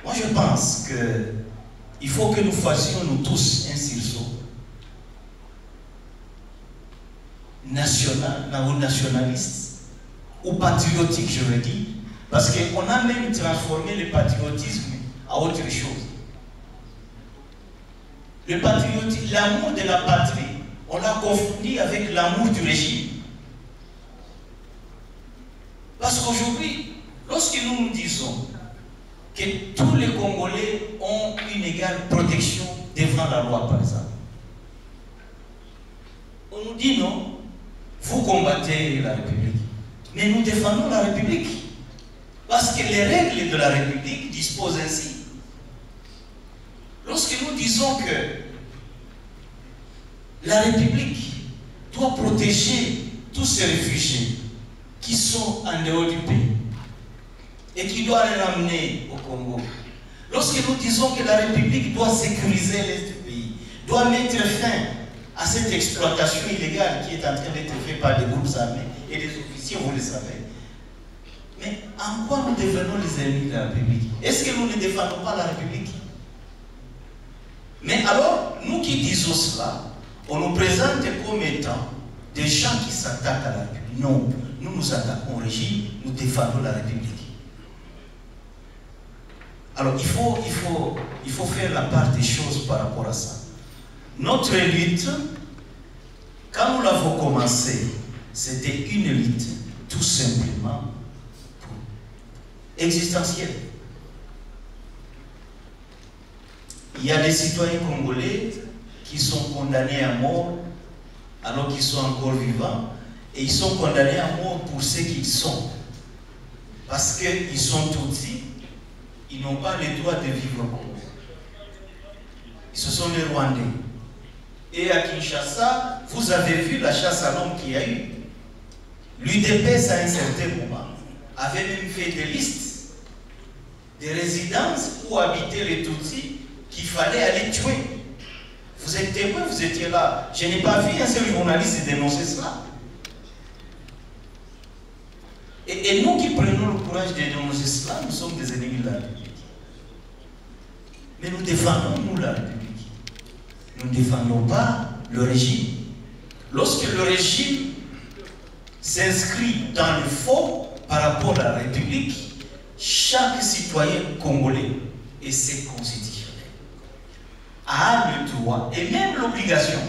Speaker 10: Moi, je pense qu'il faut que nous fassions, nous tous, un sursaut national, ou nationaliste, ou patriotique, je veux dire, parce qu'on a même transformé le patriotisme à autre chose. Le patriotisme, l'amour de la patrie, on l'a confondu avec l'amour du régime. Parce qu'aujourd'hui, lorsque nous nous disons que tous les Congolais ont une égale protection devant la loi, par exemple, on nous dit non, vous combattez la République. Mais nous défendons la République. Parce que les règles de la République disposent ainsi. Lorsque nous disons que la République doit protéger tous ces réfugiés qui sont en dehors du pays et qui doit les ramener au Congo, lorsque nous disons que la République doit sécuriser l'Est du pays, doit mettre fin à cette exploitation illégale qui est en train d'être faite par des groupes armés et des officiers, vous le savez. Mais en quoi nous devenons les ennemis de la République? Est-ce que nous ne défendons pas la République? Mais alors, nous qui disons cela, on nous présente comme étant des gens qui s'attaquent à la République. Non, nous nous attaquons au régime, nous défendons la République. Alors, il faut faire la part des choses par rapport à ça. Notre lutte, quand nous l'avons commencé, c'était une lutte tout simplement existentielle. Il y a des citoyens congolais qui sont condamnés à mort alors qu'ils sont encore vivants, et ils sont condamnés à mort pour ce qu'ils sont. Parce qu'ils sont Tutsis, ils n'ont pas le droit de vivre au Congo. Ce sont les Rwandais. Et à Kinshasa, vous avez vu la chasse à l'homme qu'il y a eu. L'UDPS, à un certain moment, avait même fait des listes de résidences où habitaient les Tutsis qu'il fallait aller tuer. Vous êtes témoin, vous étiez là. Je n'ai pas vu un seul journaliste dénoncer cela. Et nous qui prenons le courage de dénoncer cela, nous sommes des ennemis de la République. Mais nous défendons, nous, la République. Nous ne défendons pas le régime. lorsque le régime s'inscrit dans le faux par rapport à la République, chaque citoyen congolais, et c'est constitutionnel, a le droit et même l'obligation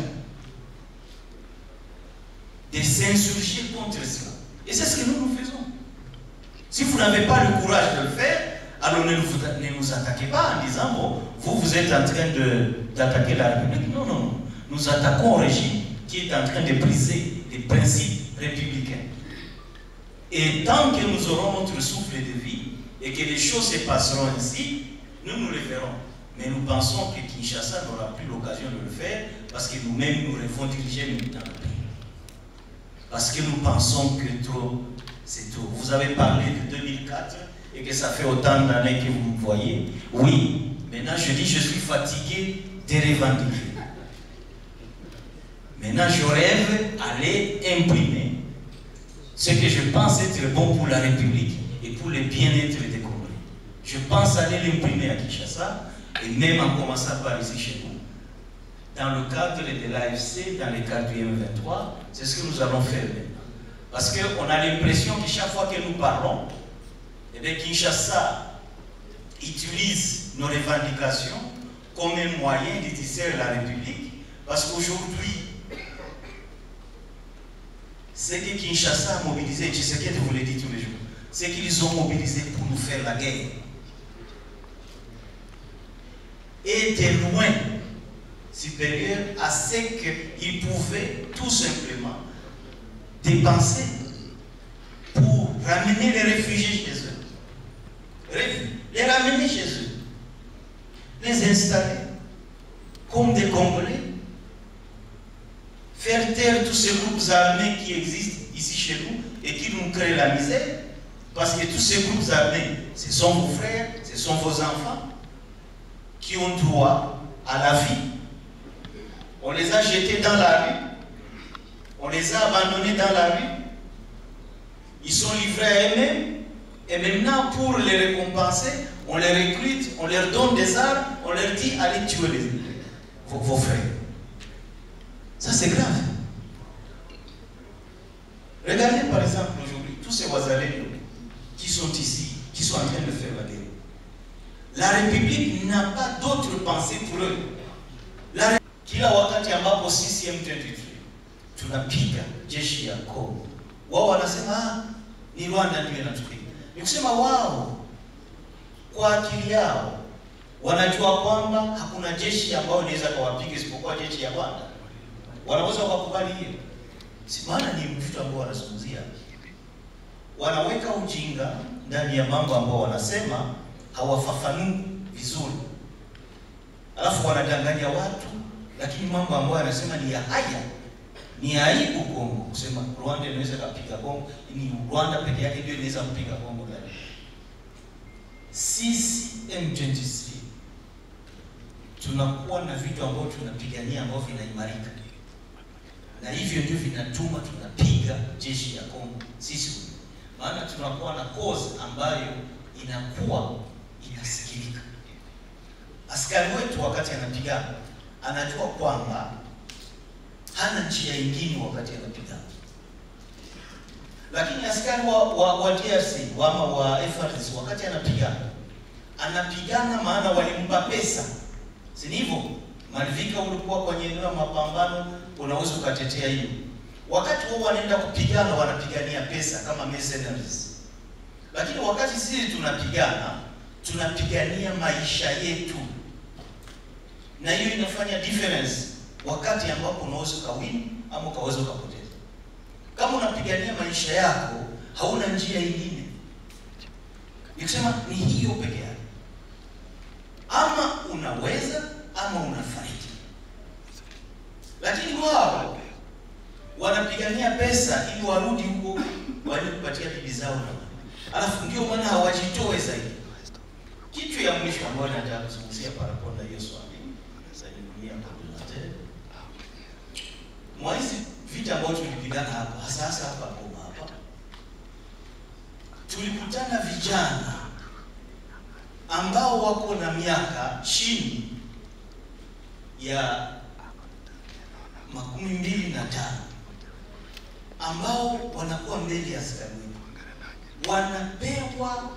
Speaker 10: de s'insurger contre cela. Et c'est ce que nous faisons. Si vous n'avez pas le courage de le faire, alors ne nous attaquez pas en disant, bon, vous êtes en train d'attaquer la République. Non, non, nous attaquons au régime qui est en train de briser les principes républicains. Et tant que nous aurons notre souffle de vie et que les choses se passeront ainsi, nous le verrons. Mais nous pensons que Kinshasa n'aura plus l'occasion de le faire parce que nous-mêmes nous devons diriger maintenant le pays. Parce que nous pensons que trop, c'est trop. Vous avez parlé de 2004 et que ça fait autant d'années que vous me voyez. Oui, maintenant je dis je suis fatigué de revendiquer. Maintenant je rêve d'aller imprimer ce que je pense être bon pour la République et pour le bien-être des Congolais. Je pense aller l'imprimer à Kinshasa et même en commençant par ici chez nous. Dans le cadre de l'AFC, dans le cadre du M23, c'est ce que nous allons faire maintenant. Parce qu'on a l'impression que chaque fois que nous parlons, eh bien, Kinshasa utilise nos revendications comme un moyen de tisser la République. Parce qu'aujourd'hui, c'est que Kinshasa a mobilisé, Tshisekedi vous le dit tous les jours, c'est qu'ils ont mobilisé pour nous faire la guerre. Était loin supérieur à ce qu'ils pouvaient tout simplement dépenser pour ramener les réfugiés chez eux. Les ramener chez eux. Les installer comme des Congolais. Faire taire tous ces groupes armés qui existent ici chez nous et qui nous créent la misère. Parce que tous ces groupes armés, ce sont vos frères, ce sont vos enfants qui ont droit à la vie. On les a jetés dans la rue. On les a abandonnés dans la rue. Ils sont livrés à eux-mêmes. Et maintenant, pour les récompenser, on les recrute, on leur donne des armes, on leur dit allez tuer vos frères. Ça, c'est grave. Regardez par exemple aujourd'hui tous ces Wazalendo qui sont ici, qui sont en train de faire la guerre. La République n'a pas d'autre pensée pour eux. Kila wakati ambapo sisi M23 tunapiga jeshi ya Kongo, wao wanasema ni Rwanda ndio inatupiga. Ni kusema wao kwa akili yao wanajua kwamba hakuna jeshi ambao inaweza kuwapiga isipokuwa jeshi ya Rwanda. Wanaweza wakakubali hiyo. Si maana ni vitu ambao wanazungumzia. Wanaweka ujinga ndani ya mambo ambao wanasema hawafafanui vizuri. Alafu wanadanganya watu, lakini mambo ambayo anasema ni ya haya. Ni aibu Kongo kusema Rwanda inaweza kupiga Kongo, ni Rwanda peke yake ndio inaweza kupiga Kongo ndani. Sisi M23 tunakuwa na vitu ambavyo tunapigania ambavyo vinaimarika. Na hivyo ndio vinatuma tunapiga jeshi ya Kongo sisi. Maana tunakuwa na cause ambayo inakuwa inasikilika. Askari wetu wakati anapigana anajua kwamba hana njia nyingine wakati anapigana. Lakini askari wa DRC ama wa FARDC wakati anapigana maana walimpa pesa. Si hivyo? Malivika ulikuwa kwenye eneo la mapambano, unaweza ukatetea hiyo. Wakati wao wanaenda kupigana wanapigania pesa kama mercenaries. Lakini wakati sisi tunapigania maisha yetu. Na hiyo inafanya difference wakati ambapo unaweza ukawin ama ukaweza ukapoteza. Kama unapigania maisha yako, hauna njia nyingine. Nikisema ni hiyo peke yake. Ama unaweza ama unafariki. Lakini wao wanapigania pesa ili warudi huko waje kupatia bibi zao. Alafu ndio maana hawajitoe zaidi. Kitu ya mwisho ambayo nataka kuzungumzia paraponda hiyo swali. Sasa ni coordinateur. Mwaizi vita ambayo tulipigana hapa, hasa hapa Goma hapa. Tulikutana vijana ambao wako na miaka chini ya 25. ambao wanakuwa mbele ya askari wetu, wanapewa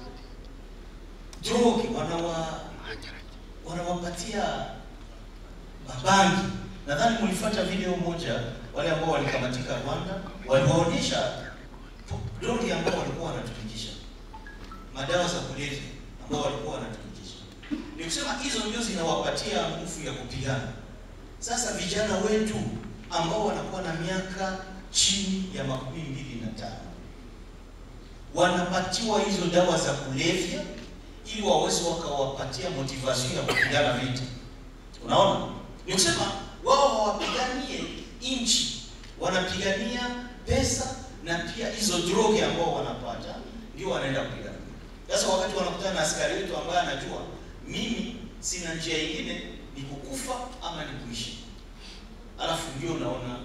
Speaker 10: drogi, wanawapatia mabangi. Nadhani mlifuata video moja, wale ambao walikamatika Rwanda waliwaonyesha drogi ambao walikuwa wanatumikisha, madawa za kulevya ambao walikuwa wanatumikisha. Ni kusema hizo ndio zinawapatia nguvu ya kupigana. Sasa vijana wetu ambao wanakuwa na miaka chini ya 25 wanapatiwa hizo dawa za kulevya ili waweze wakawapatia motivation ya kupigana vita. Unaona? Ni kusema wao hawapiganie inchi, wanapigania pesa na pia hizo drogi ambao wanapata ndio wanaenda kupigana. Sasa wakati wanakutana na askari wetu ambaye anajua mimi sina njia nyingine ni kukufa ama ni kuishi, alafu ndio unaona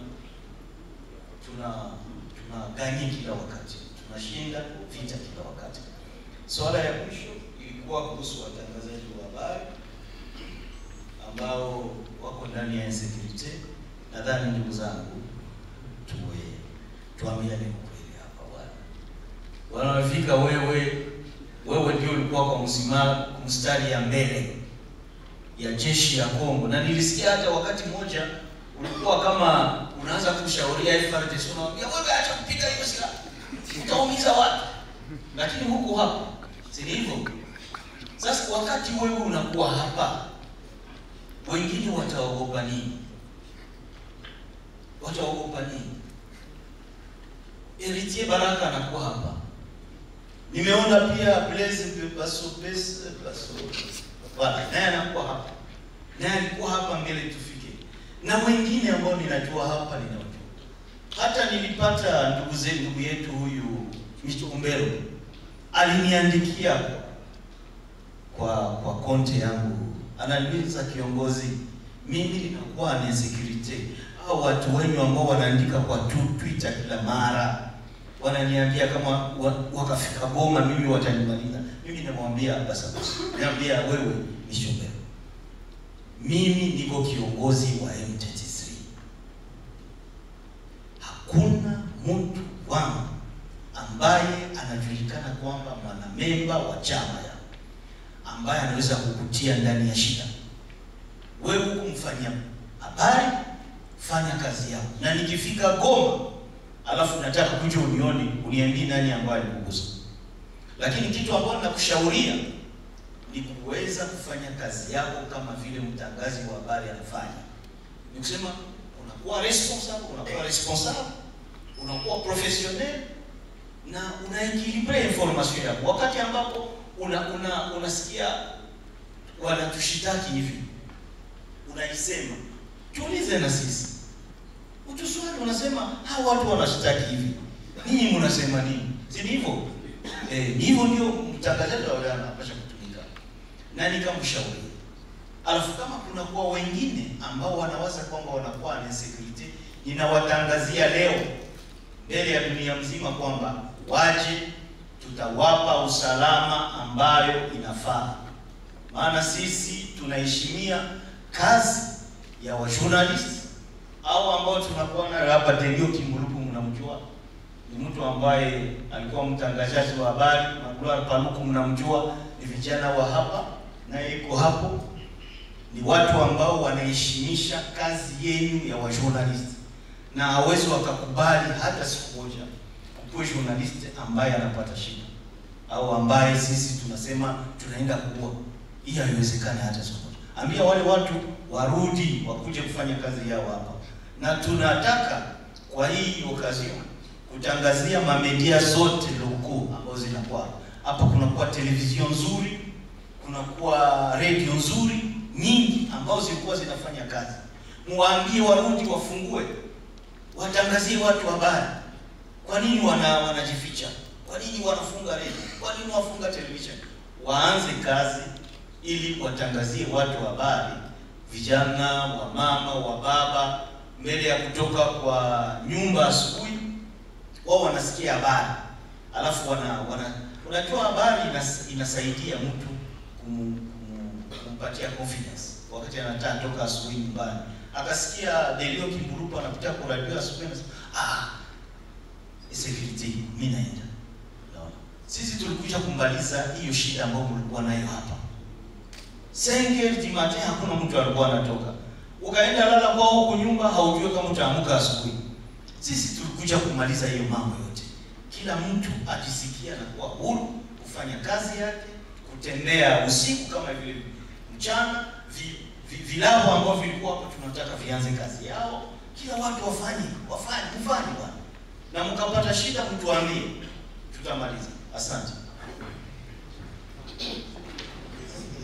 Speaker 10: tunaganya kila wakati, tunashinda vita kila wakati. Swala ya mwisho ilikuwa kuhusu watangazaji wa habari ambao wako ndani ya insecurity. Nadhani ndugu zangu, tuambiane ukweli hapa bwana. Wanafika wewe ndio ulikuwa kwa mstari ya mbele ya jeshi ya Kongo, na nilisikia hata wakati mmoja ulikuwa kama unaanza kushauria FARDC, unamwambia wewe acha kupiga hiyo silaha, utaumiza watu, lakini huko hapa si hivyo. Sasa wakati wewe unakuwa hapa, wengine wataogopa nini? Wataogopa nini? Héritier Baraka anakuwa hapa. Nimeona pia Blaise Basso wala naye anakuwa hapa. Naye alikuwa hapa mbele tufike. Na wengine ambao ninajua hapa ninajua. Hata nilipata ndugu yetu huyu Michumbero aliniandikia kwa konti yangu. Ananiuliza, kiongozi, mimi ninakuwa na insecurity. Hao watu wenyu ambao wanaandika kwa Twitter kila mara wananiambia kama wakafika Goma mimi watanimaliza. Mimi namwambia basi, niambia wewe Michumbero, mimi niko kiongozi wa M23. Hakuna mtu wangu ambaye anajulikana kwamba mwanamemba wa chama ya ambaye anaweza kukutia ndani ya shida. Wewe kumfanyia habari, fanya kazi yako. Na nikifika Goma, alafu nataka kuja uniambie nani ambaye alikugusa. Lakini kitu ambacho nakushauria ni kuweza kufanya kazi yako kama vile mtangazi wa habari anafanya. Ni kusema unakuwa responsible, unakuwa professionnel na unaequilibre information yako. Wakati ambapo unasikia wanatushitaki hivi, unaisema tuulize na sisi. Utuswali unasema hao watu wanashitaki hivi, ninyi mnasema nini? Si hivyo? Hivyo ndio mtangazaji wa habari anapaswa kutumika. Na nikamshauri. Alafu kama kuna kwa wengine ambao wanawaza kwamba wanakuwa na insecurity, ninawatangazia leo mbele ya dunia mzima kwamba waje, tutawapa usalama ambayo inafaa. Maana sisi tunaheshimia kazi ya journalist au ambao tunakuwa nayo hapa. Delio Kimbuluku mnamjua, ni mtu ambaye alikuwa mtangazaji wa habari. Magloire Paluku mnamjua, ni vijana wa hapa na yuko hapo. Ni watu ambao wanaheshimisha kazi yenu ya journalist, na hawezi wakakubali hata siku moja kwa journalist ambaye anapata shida au ambaye sisi tunasema tunaenda kuua. Hii haiwezekani hata siku moja. Ambia wale watu warudi wakuje kufanya kazi yao hapa. Na tunataka kwa hii occasion kutangazia mamedia zote loko ambazo zinakuwa hapa. Kunakuwa television nzuri, kunakuwa radio nzuri nyingi ambazo zilikuwa zinafanya kazi. Muambie warudi wafungue, watangazie watu habari. Kwa nini wanajificha? Kwa nini wanafunga radio? Kwa nini wafunga television? Waanze kazi ili watangazie watu habari, vijana, wa mama, wa baba, mbele ya kutoka kwa nyumba asubuhi, wao wanasikia habari. Alafu unajua habari inasaidia mtu kumpatia confidence. Wakati anataka toka asubuhi nyumbani, akasikia Delio Kimbuluku anapita kwa radio asubuhi, security mimi naenda. Sisi tulikuja kumbaliza hiyo shida ambayo mlikuwa nayo hapa. 5 di matin hakuna mtu alikuwa anatoka. Ukaenda lala kwao huko nyumba haujui kama utaamuka asubuhi. Sisi tulikuja kumaliza hiyo mambo yote. Kila mtu ajisikia na kuwa huru kufanya kazi yake, kutembea usiku kama vile mchana, vilabu ambao vilikuwa hapo tunataka vianze kazi yao. Kila watu wafanye bwana. Na mkapata shida mtuambie. Tutamaliza. Asante.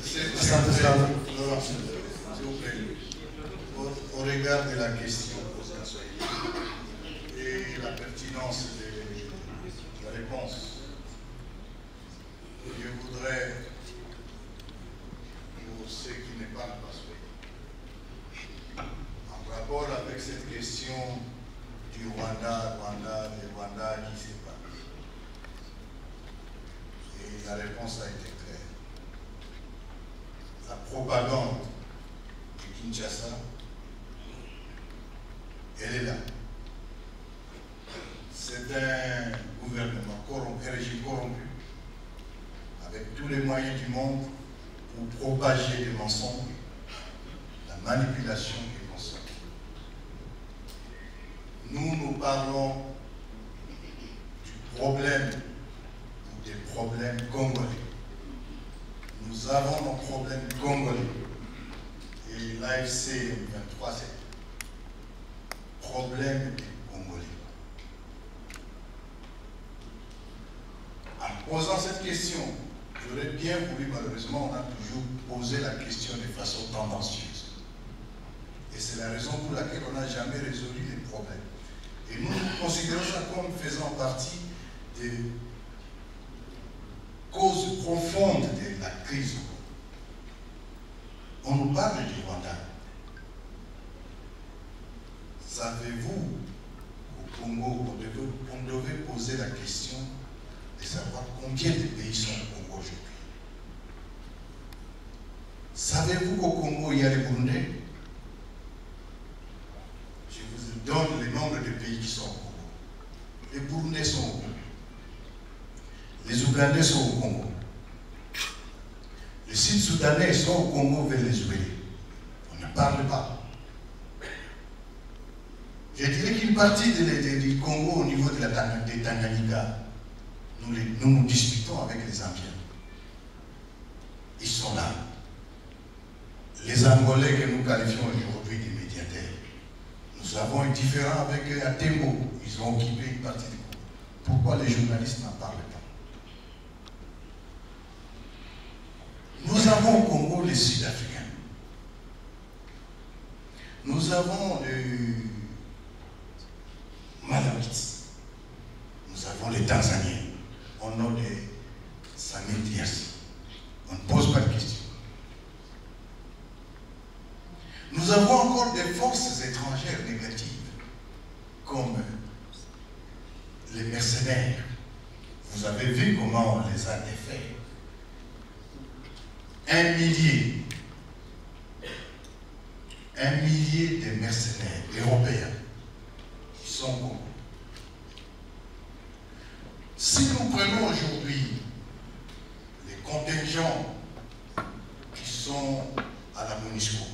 Speaker 4: S'il vous plaît, au regard de la question et la pertinence de la réponse, je voudrais, pour ceux qui ne parlent pas souhaiter, en rapport avec cette question du Rwanda qui s'est passé. Et la réponse a été claire. La propagande de Kinshasa, elle est là. C'est un gouvernement corrompu, un régime corrompu, avec tous les moyens du monde pour propager des mensonges, la manipulation des mensonges. Nous parlons du problème ou des problèmes congolais. Nous avons nos problèmes congolais. Et l'AFC 23, c'est problème des Congolais. En posant cette question, j'aurais bien voulu, malheureusement, on a toujours posé la question de façon tendancieuse. Et c'est la raison pour laquelle on n'a jamais résolu les problèmes. Et nous considérons ça comme faisant partie des causes profondes de la crise. On nous parle du Rwanda. Savez-vous, au Congo, on devait poser la question de savoir combien de pays sont au Congo aujourd'hui. Savez-vous qu'au Congo, il y a les Burundais? Je vous donne le nombre de pays qui sont au Congo. Les Burundais sont au Congo. Les Ougandais sont au Congo. Les Sud-Soudanais sont au Congo vénézuélien. On ne parle pas. Je dirais qu'une partie du Congo au niveau de des Tanganyika, nous discutons avec les Zambiens. Ils sont là. Les Angolais que nous qualifions aujourd'hui des médiateurs, nous avons un différend avec Atembo. Ils ont occupé une partie du Congo. Pourquoi les journalistes n'en parlent pas? Nous avons au Congo les Sud-Africains. Nous avons les Malawites. Nous avons les Tanzaniens. On a les Samitias. On ne pose pas de questions. Nous avons encore des forces étrangères négatives, comme les mercenaires. Vous avez vu comment on les a défaits. 1 millier de mercenaires européens qui sont au Congo. Si nous prenons aujourd'hui les contingents qui sont à la MONUSCO,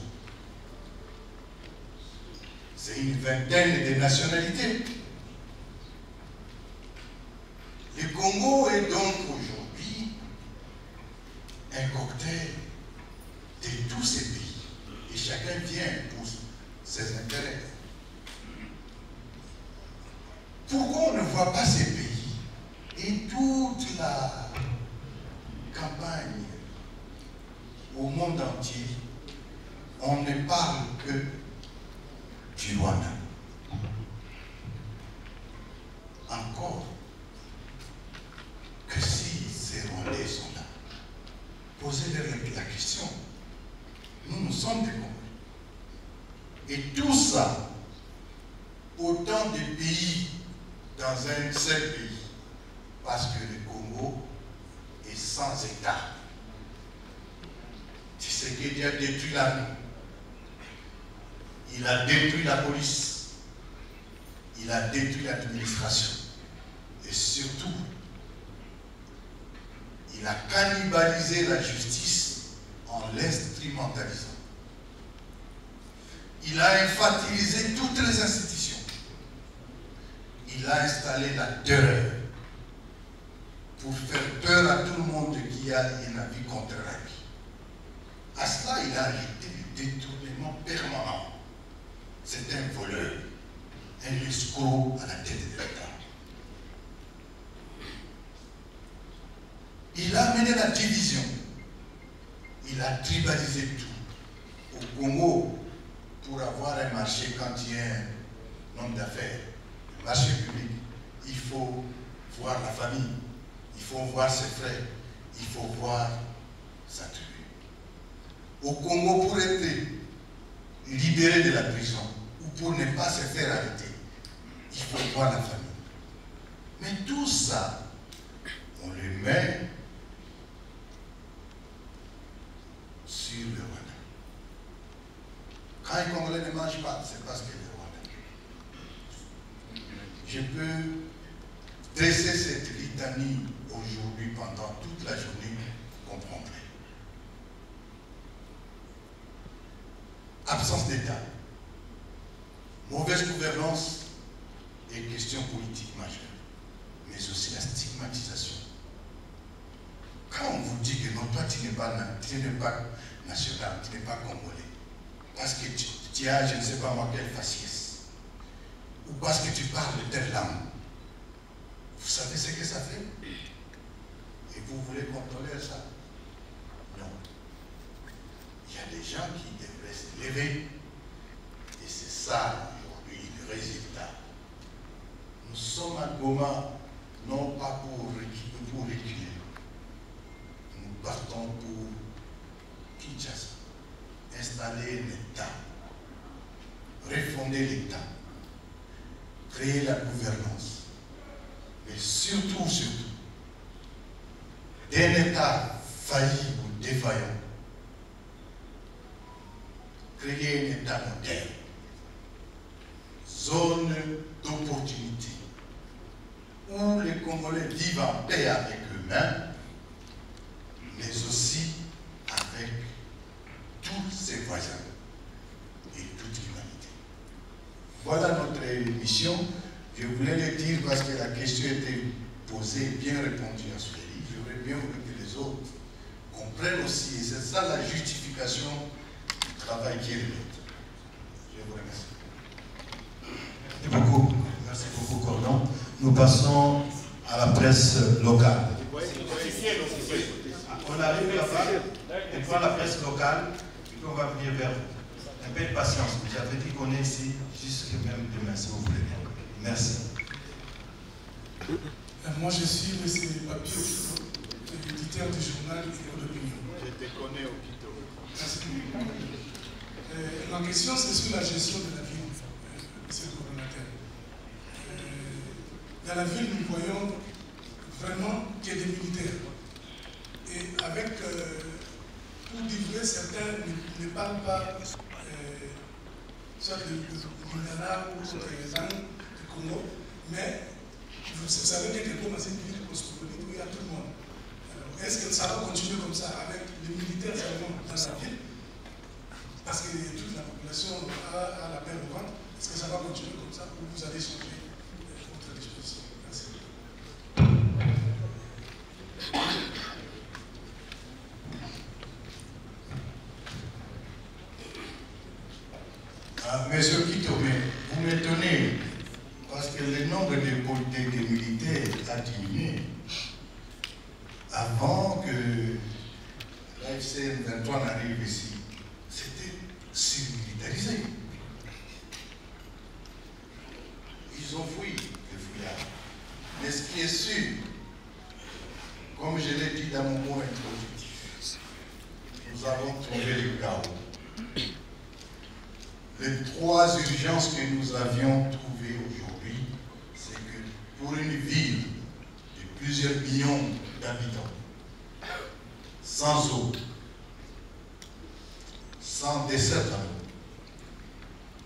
Speaker 4: c'est une vingtaine de nationalités. Le Congo est donc aujourd'hui un cocktail de tous ces pays. Et chacun vient pour ses intérêts. Pourquoi on ne voit pas ces pays? Et toute la campagne au monde entier, on ne parle que du Rwanda. Encore que si ces Rwandais sont là, posez-leur la question. Nous sommes des Congolais. Et tout ça, autant de pays dans un seul pays, parce que le Congo est sans État. Tshisekedi a détruit l'armée. Il a détruit la police. Il a détruit l'administration. Il a cannibalisé la justice en l'instrumentalisant. Il a infantilisé toutes les institutions. Il a installé la terreur pour faire peur à tout le monde qui a un avis contraire à lui. À cela, il a ajouté le détournement permanent. C'est un voleur, un escroc à la tête de l'État. Il a amené la division. Il a tribalisé tout. Au Congo, pour avoir un marché, quand il y a un homme d'affaires, un marché public, il faut voir la famille, il faut voir ses frères, il faut voir sa tribu. Au Congo, pour être libéré de la prison ou pour ne pas se faire arrêter, il faut voir la famille. Mais tout ça, on le met sur le Rwanda. Quand les Congolais ne mangent pas, c'est parce que le Rwanda. Je peux dresser cette litanie aujourd'hui pendant toute la journée, vous comprendrez. Absence d'État, mauvaise gouvernance et questions politiques majeures, mais aussi la stigmatisation. Quand on vous dit que non, toi tu n'es pas national, tu n'es pas congolais, parce que tu as, je ne sais pas moi, quelle faciès, ou parce que tu parles de telle langue, vous savez ce que ça fait? Et vous voulez contrôler ça? Non. Il y a des gens qui devraient se lever, et c'est ça aujourd'hui le résultat. Nous sommes à Goma, non pas pour reculer. Nous partons pour Kinshasa, installer l'État, refonder l'État, créer la gouvernance, mais surtout, d'un État failli ou défaillant, créer un État moderne, zone d'opportunité, où les Congolais vivent en paix avec eux-mêmes, mais aussi avec tous ses voisins et toute l'humanité. Voilà notre mission. Je voulais le dire parce que la question était posée, bien répondue à ce livre. J'aurais bien voulu que les autres comprennent aussi, et c'est ça la justification du travail qui est le nôtre. Je vous remercie. Merci beaucoup, Cordon. Nous passons à la presse locale. On arrive là-bas, et prend la presse locale, et puis on va venir vers vous. Un peu de patience. J'avais dit qu'on est ici jusque même demain, si vous voulez bien. Merci.
Speaker 11: Moi, je suis M. Papi Okito, éditeur du journal Écho d'Opinion.
Speaker 4: Je te connais, Okito.
Speaker 11: Merci. Ma question, c'est sur la gestion de la ville, monsieur le coordonnateur. Dans la ville, nous voyons vraiment qu'il y a des militaires. Et avec, pour dire vrai, certains ne parlent pas soit de Minana ou des langues du Congo, mais vous savez bien que Goma, c'est une ville cosmopolite où il y a tout le monde. Est-ce que ça va continuer comme ça avec les militaires seulement dans la ville? Parce que toute la population a la paix au ventre. Est-ce que ça va continuer comme ça ou vous allez changer votre disposition? Merci.
Speaker 4: Monsieur Kito, mais vous m'étonnez parce que le nombre de militaires a diminué avant que l'AFCM 23 n'arrive ici. C'était surmilitarisé. Ils ont fui le fouillard. Mais ce qui est sûr, comme je l'ai dit dans mon mot introductif, nous avons trouvé le chaos. Les trois urgences que nous avions trouvées aujourd'hui, c'est que pour une ville de plusieurs millions d'habitants, sans eau, sans dessert à l'eau,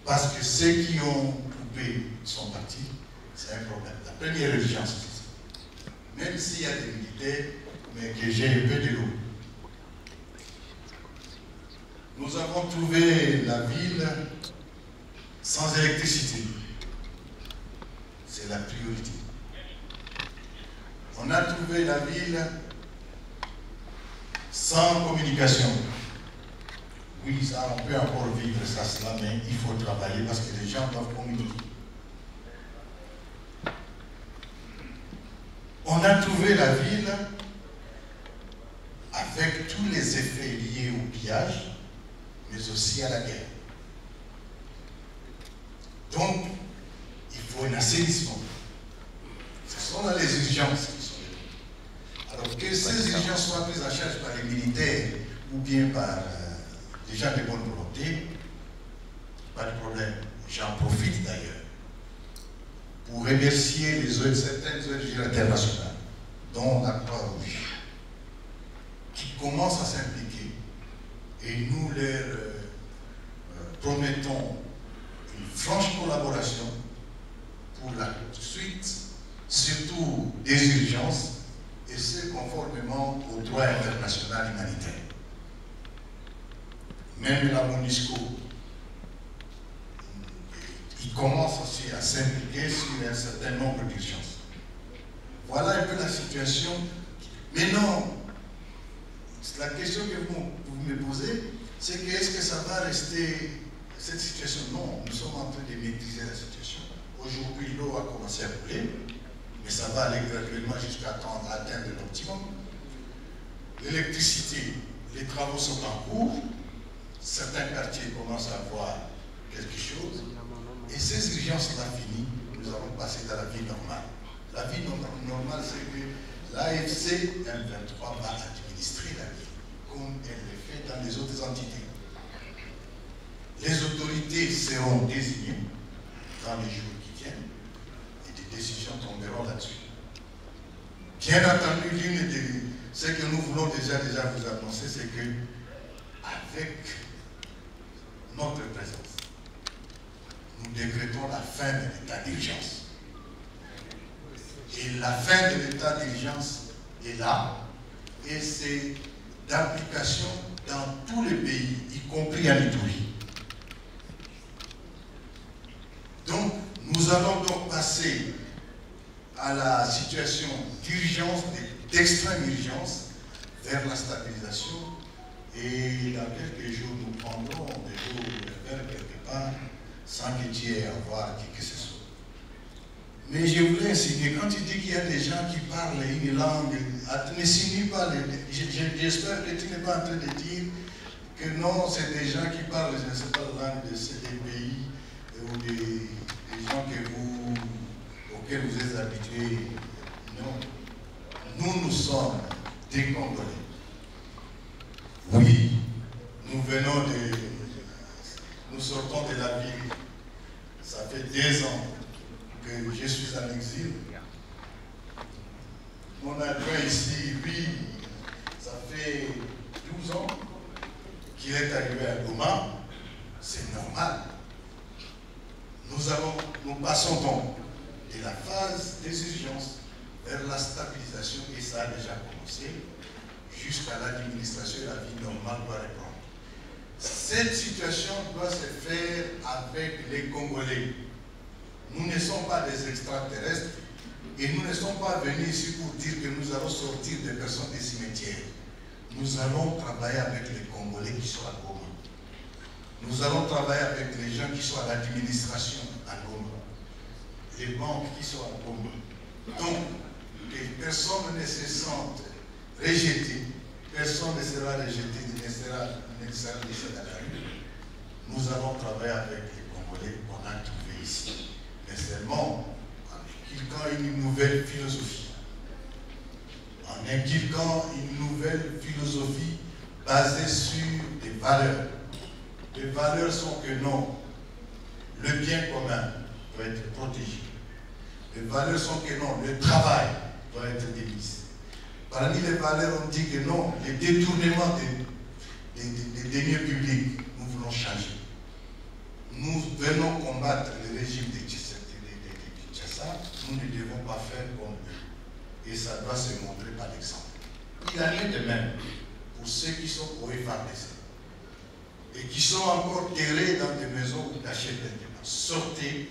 Speaker 4: parce que ceux qui ont coupé sont partis, c'est un problème. La première urgence, c'est ça. Même s'il y a des militaires, mais que j'ai un peu de l'eau. Nous avons trouvé la ville sans électricité. C'est la priorité. On a trouvé la ville sans communication. Oui, ça, on peut encore vivre ça, cela, mais il faut travailler parce que les gens doivent communiquer. On a trouvé la ville avec tous les effets liés au pillage, mais aussi à la guerre. Donc, il faut un assainissement. Ce sont là les urgences qui sont là. Alors que ces urgences soient prises en charge par les militaires ou bien par des gens de bonne volonté, pas de problème. J'en profite d'ailleurs pour remercier certaines ONG internationales, dont la Croix-Rouge, qui commencent à s'impliquer. Et nous leur promettons une franche collaboration pour la suite, surtout des urgences, et ce conformément au droit international humanitaire. Même la MONUSCO, il commence aussi à s'impliquer sur un certain nombre d'urgences. Voilà un peu la situation. Mais non, la question que vous me posez, c'est que est-ce que ça va rester cette situation? Non, nous sommes en train de maîtriser la situation. Aujourd'hui, l'eau a commencé à couler, mais ça va aller graduellement jusqu'à atteindre l'optimum. L'électricité, les travaux sont en cours. Certains quartiers commencent à voir quelque chose. Et ces urgences-là finies, nous allons passer dans la vie normale. La vie normale, c'est que l'AFC M23 va administrer la vie, comme elle le fait dans les autres entités. Les autorités seront désignées dans les jours qui viennent et des décisions tomberont là-dessus. Bien entendu, ce que nous voulons déjà vous annoncer, c'est que avec notre présence, nous décrétons la fin de l'état d'urgence. Et la fin de l'état d'urgence est là, et c'est d'application dans tous les pays, y compris en Itourie. Donc, nous allons donc passer à la situation d'urgence, d'extrême urgence, vers la stabilisation. Et dans quelques jours, nous prendrons des eaux vers quelque part, sans que tu aies à voir qui que ce soit. Mais je voulais insinuer, quand tu dis qu'il y a des gens qui parlent une langue, n'insinue pas, j'espère que tu n'es pas en train de dire que non, c'est des gens qui parlent, je ne sais pas, la langue de ces pays, ou des gens auxquels vous êtes habitués. Non. Nous sommes des Congolais. Oui, nous sortons de la ville. Ça fait 2 ans que je suis en exil. Mon adjoint ici, lui, ça fait 12 ans qu'il est arrivé à Goma. C'est normal. Nous passons donc de la phase des urgences vers la stabilisation, et ça a déjà commencé, jusqu'à l'administration et la vie normale doit reprendre. Cette situation doit se faire avec les Congolais. Nous ne sommes pas des extraterrestres et nous ne sommes pas venus ici pour dire que nous allons sortir des personnes des cimetières. Nous allons travailler avec les Congolais qui sont à Goma. Nous allons travailler avec les gens qui sont à l'administration à Goma. Les banques qui sont à Goma. Donc, les personnes ne se sentent rejetées. Personne ne sera rejeté, ne sera laissé à la rue. Nous allons travailler avec les Congolais qu'on a trouvés ici. Mais seulement en inculquant une nouvelle philosophie. En inculquant une nouvelle philosophie basée sur des valeurs. Les valeurs sont que non, le bien commun doit être protégé. Les valeurs sont que non, le travail doit être démis. Parmi les valeurs, on dit que non, les détournements des deniers publics, nous voulons changer. Nous venons combattre le régime de Kinshasa, nous ne devons pas faire comme eux. Et ça doit se montrer par l'exemple. Il en est de même pour ceux qui sont au FARDC et qui sont encore terrés dans des maisons ou cachés maintenant. Sortez,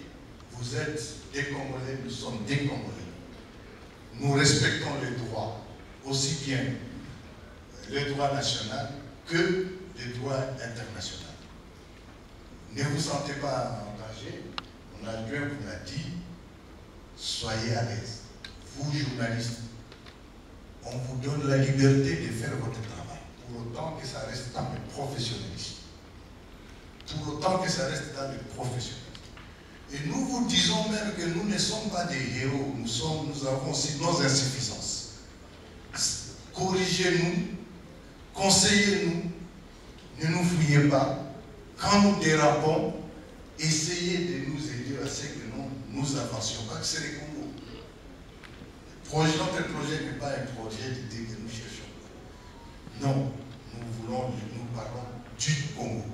Speaker 4: vous êtes des Congolais, nous sommes des Congolais. Nous respectons les droits, aussi bien les droits nationaux que les droits internationaux. Ne vous sentez pas en danger, mon adjoint vous l'a dit, soyez à l'aise. Vous, journalistes, on vous donne la liberté de faire votre travail, pour autant que ça reste dans le professionnalisme. Pour autant que ça reste dans le professionnalisme. Et nous vous disons même que nous ne sommes pas des héros, nous avons aussi nos insuffisances. Corrigez-nous, conseillez-nous, ne nous fouillez pas. Quand nous dérapons, essayez de nous aider à ce que nous avancions. Pas que c'est les Congo. Notre projet n'est pas un projet d'idée que nous cherchons. Non, nous parlons du Congo.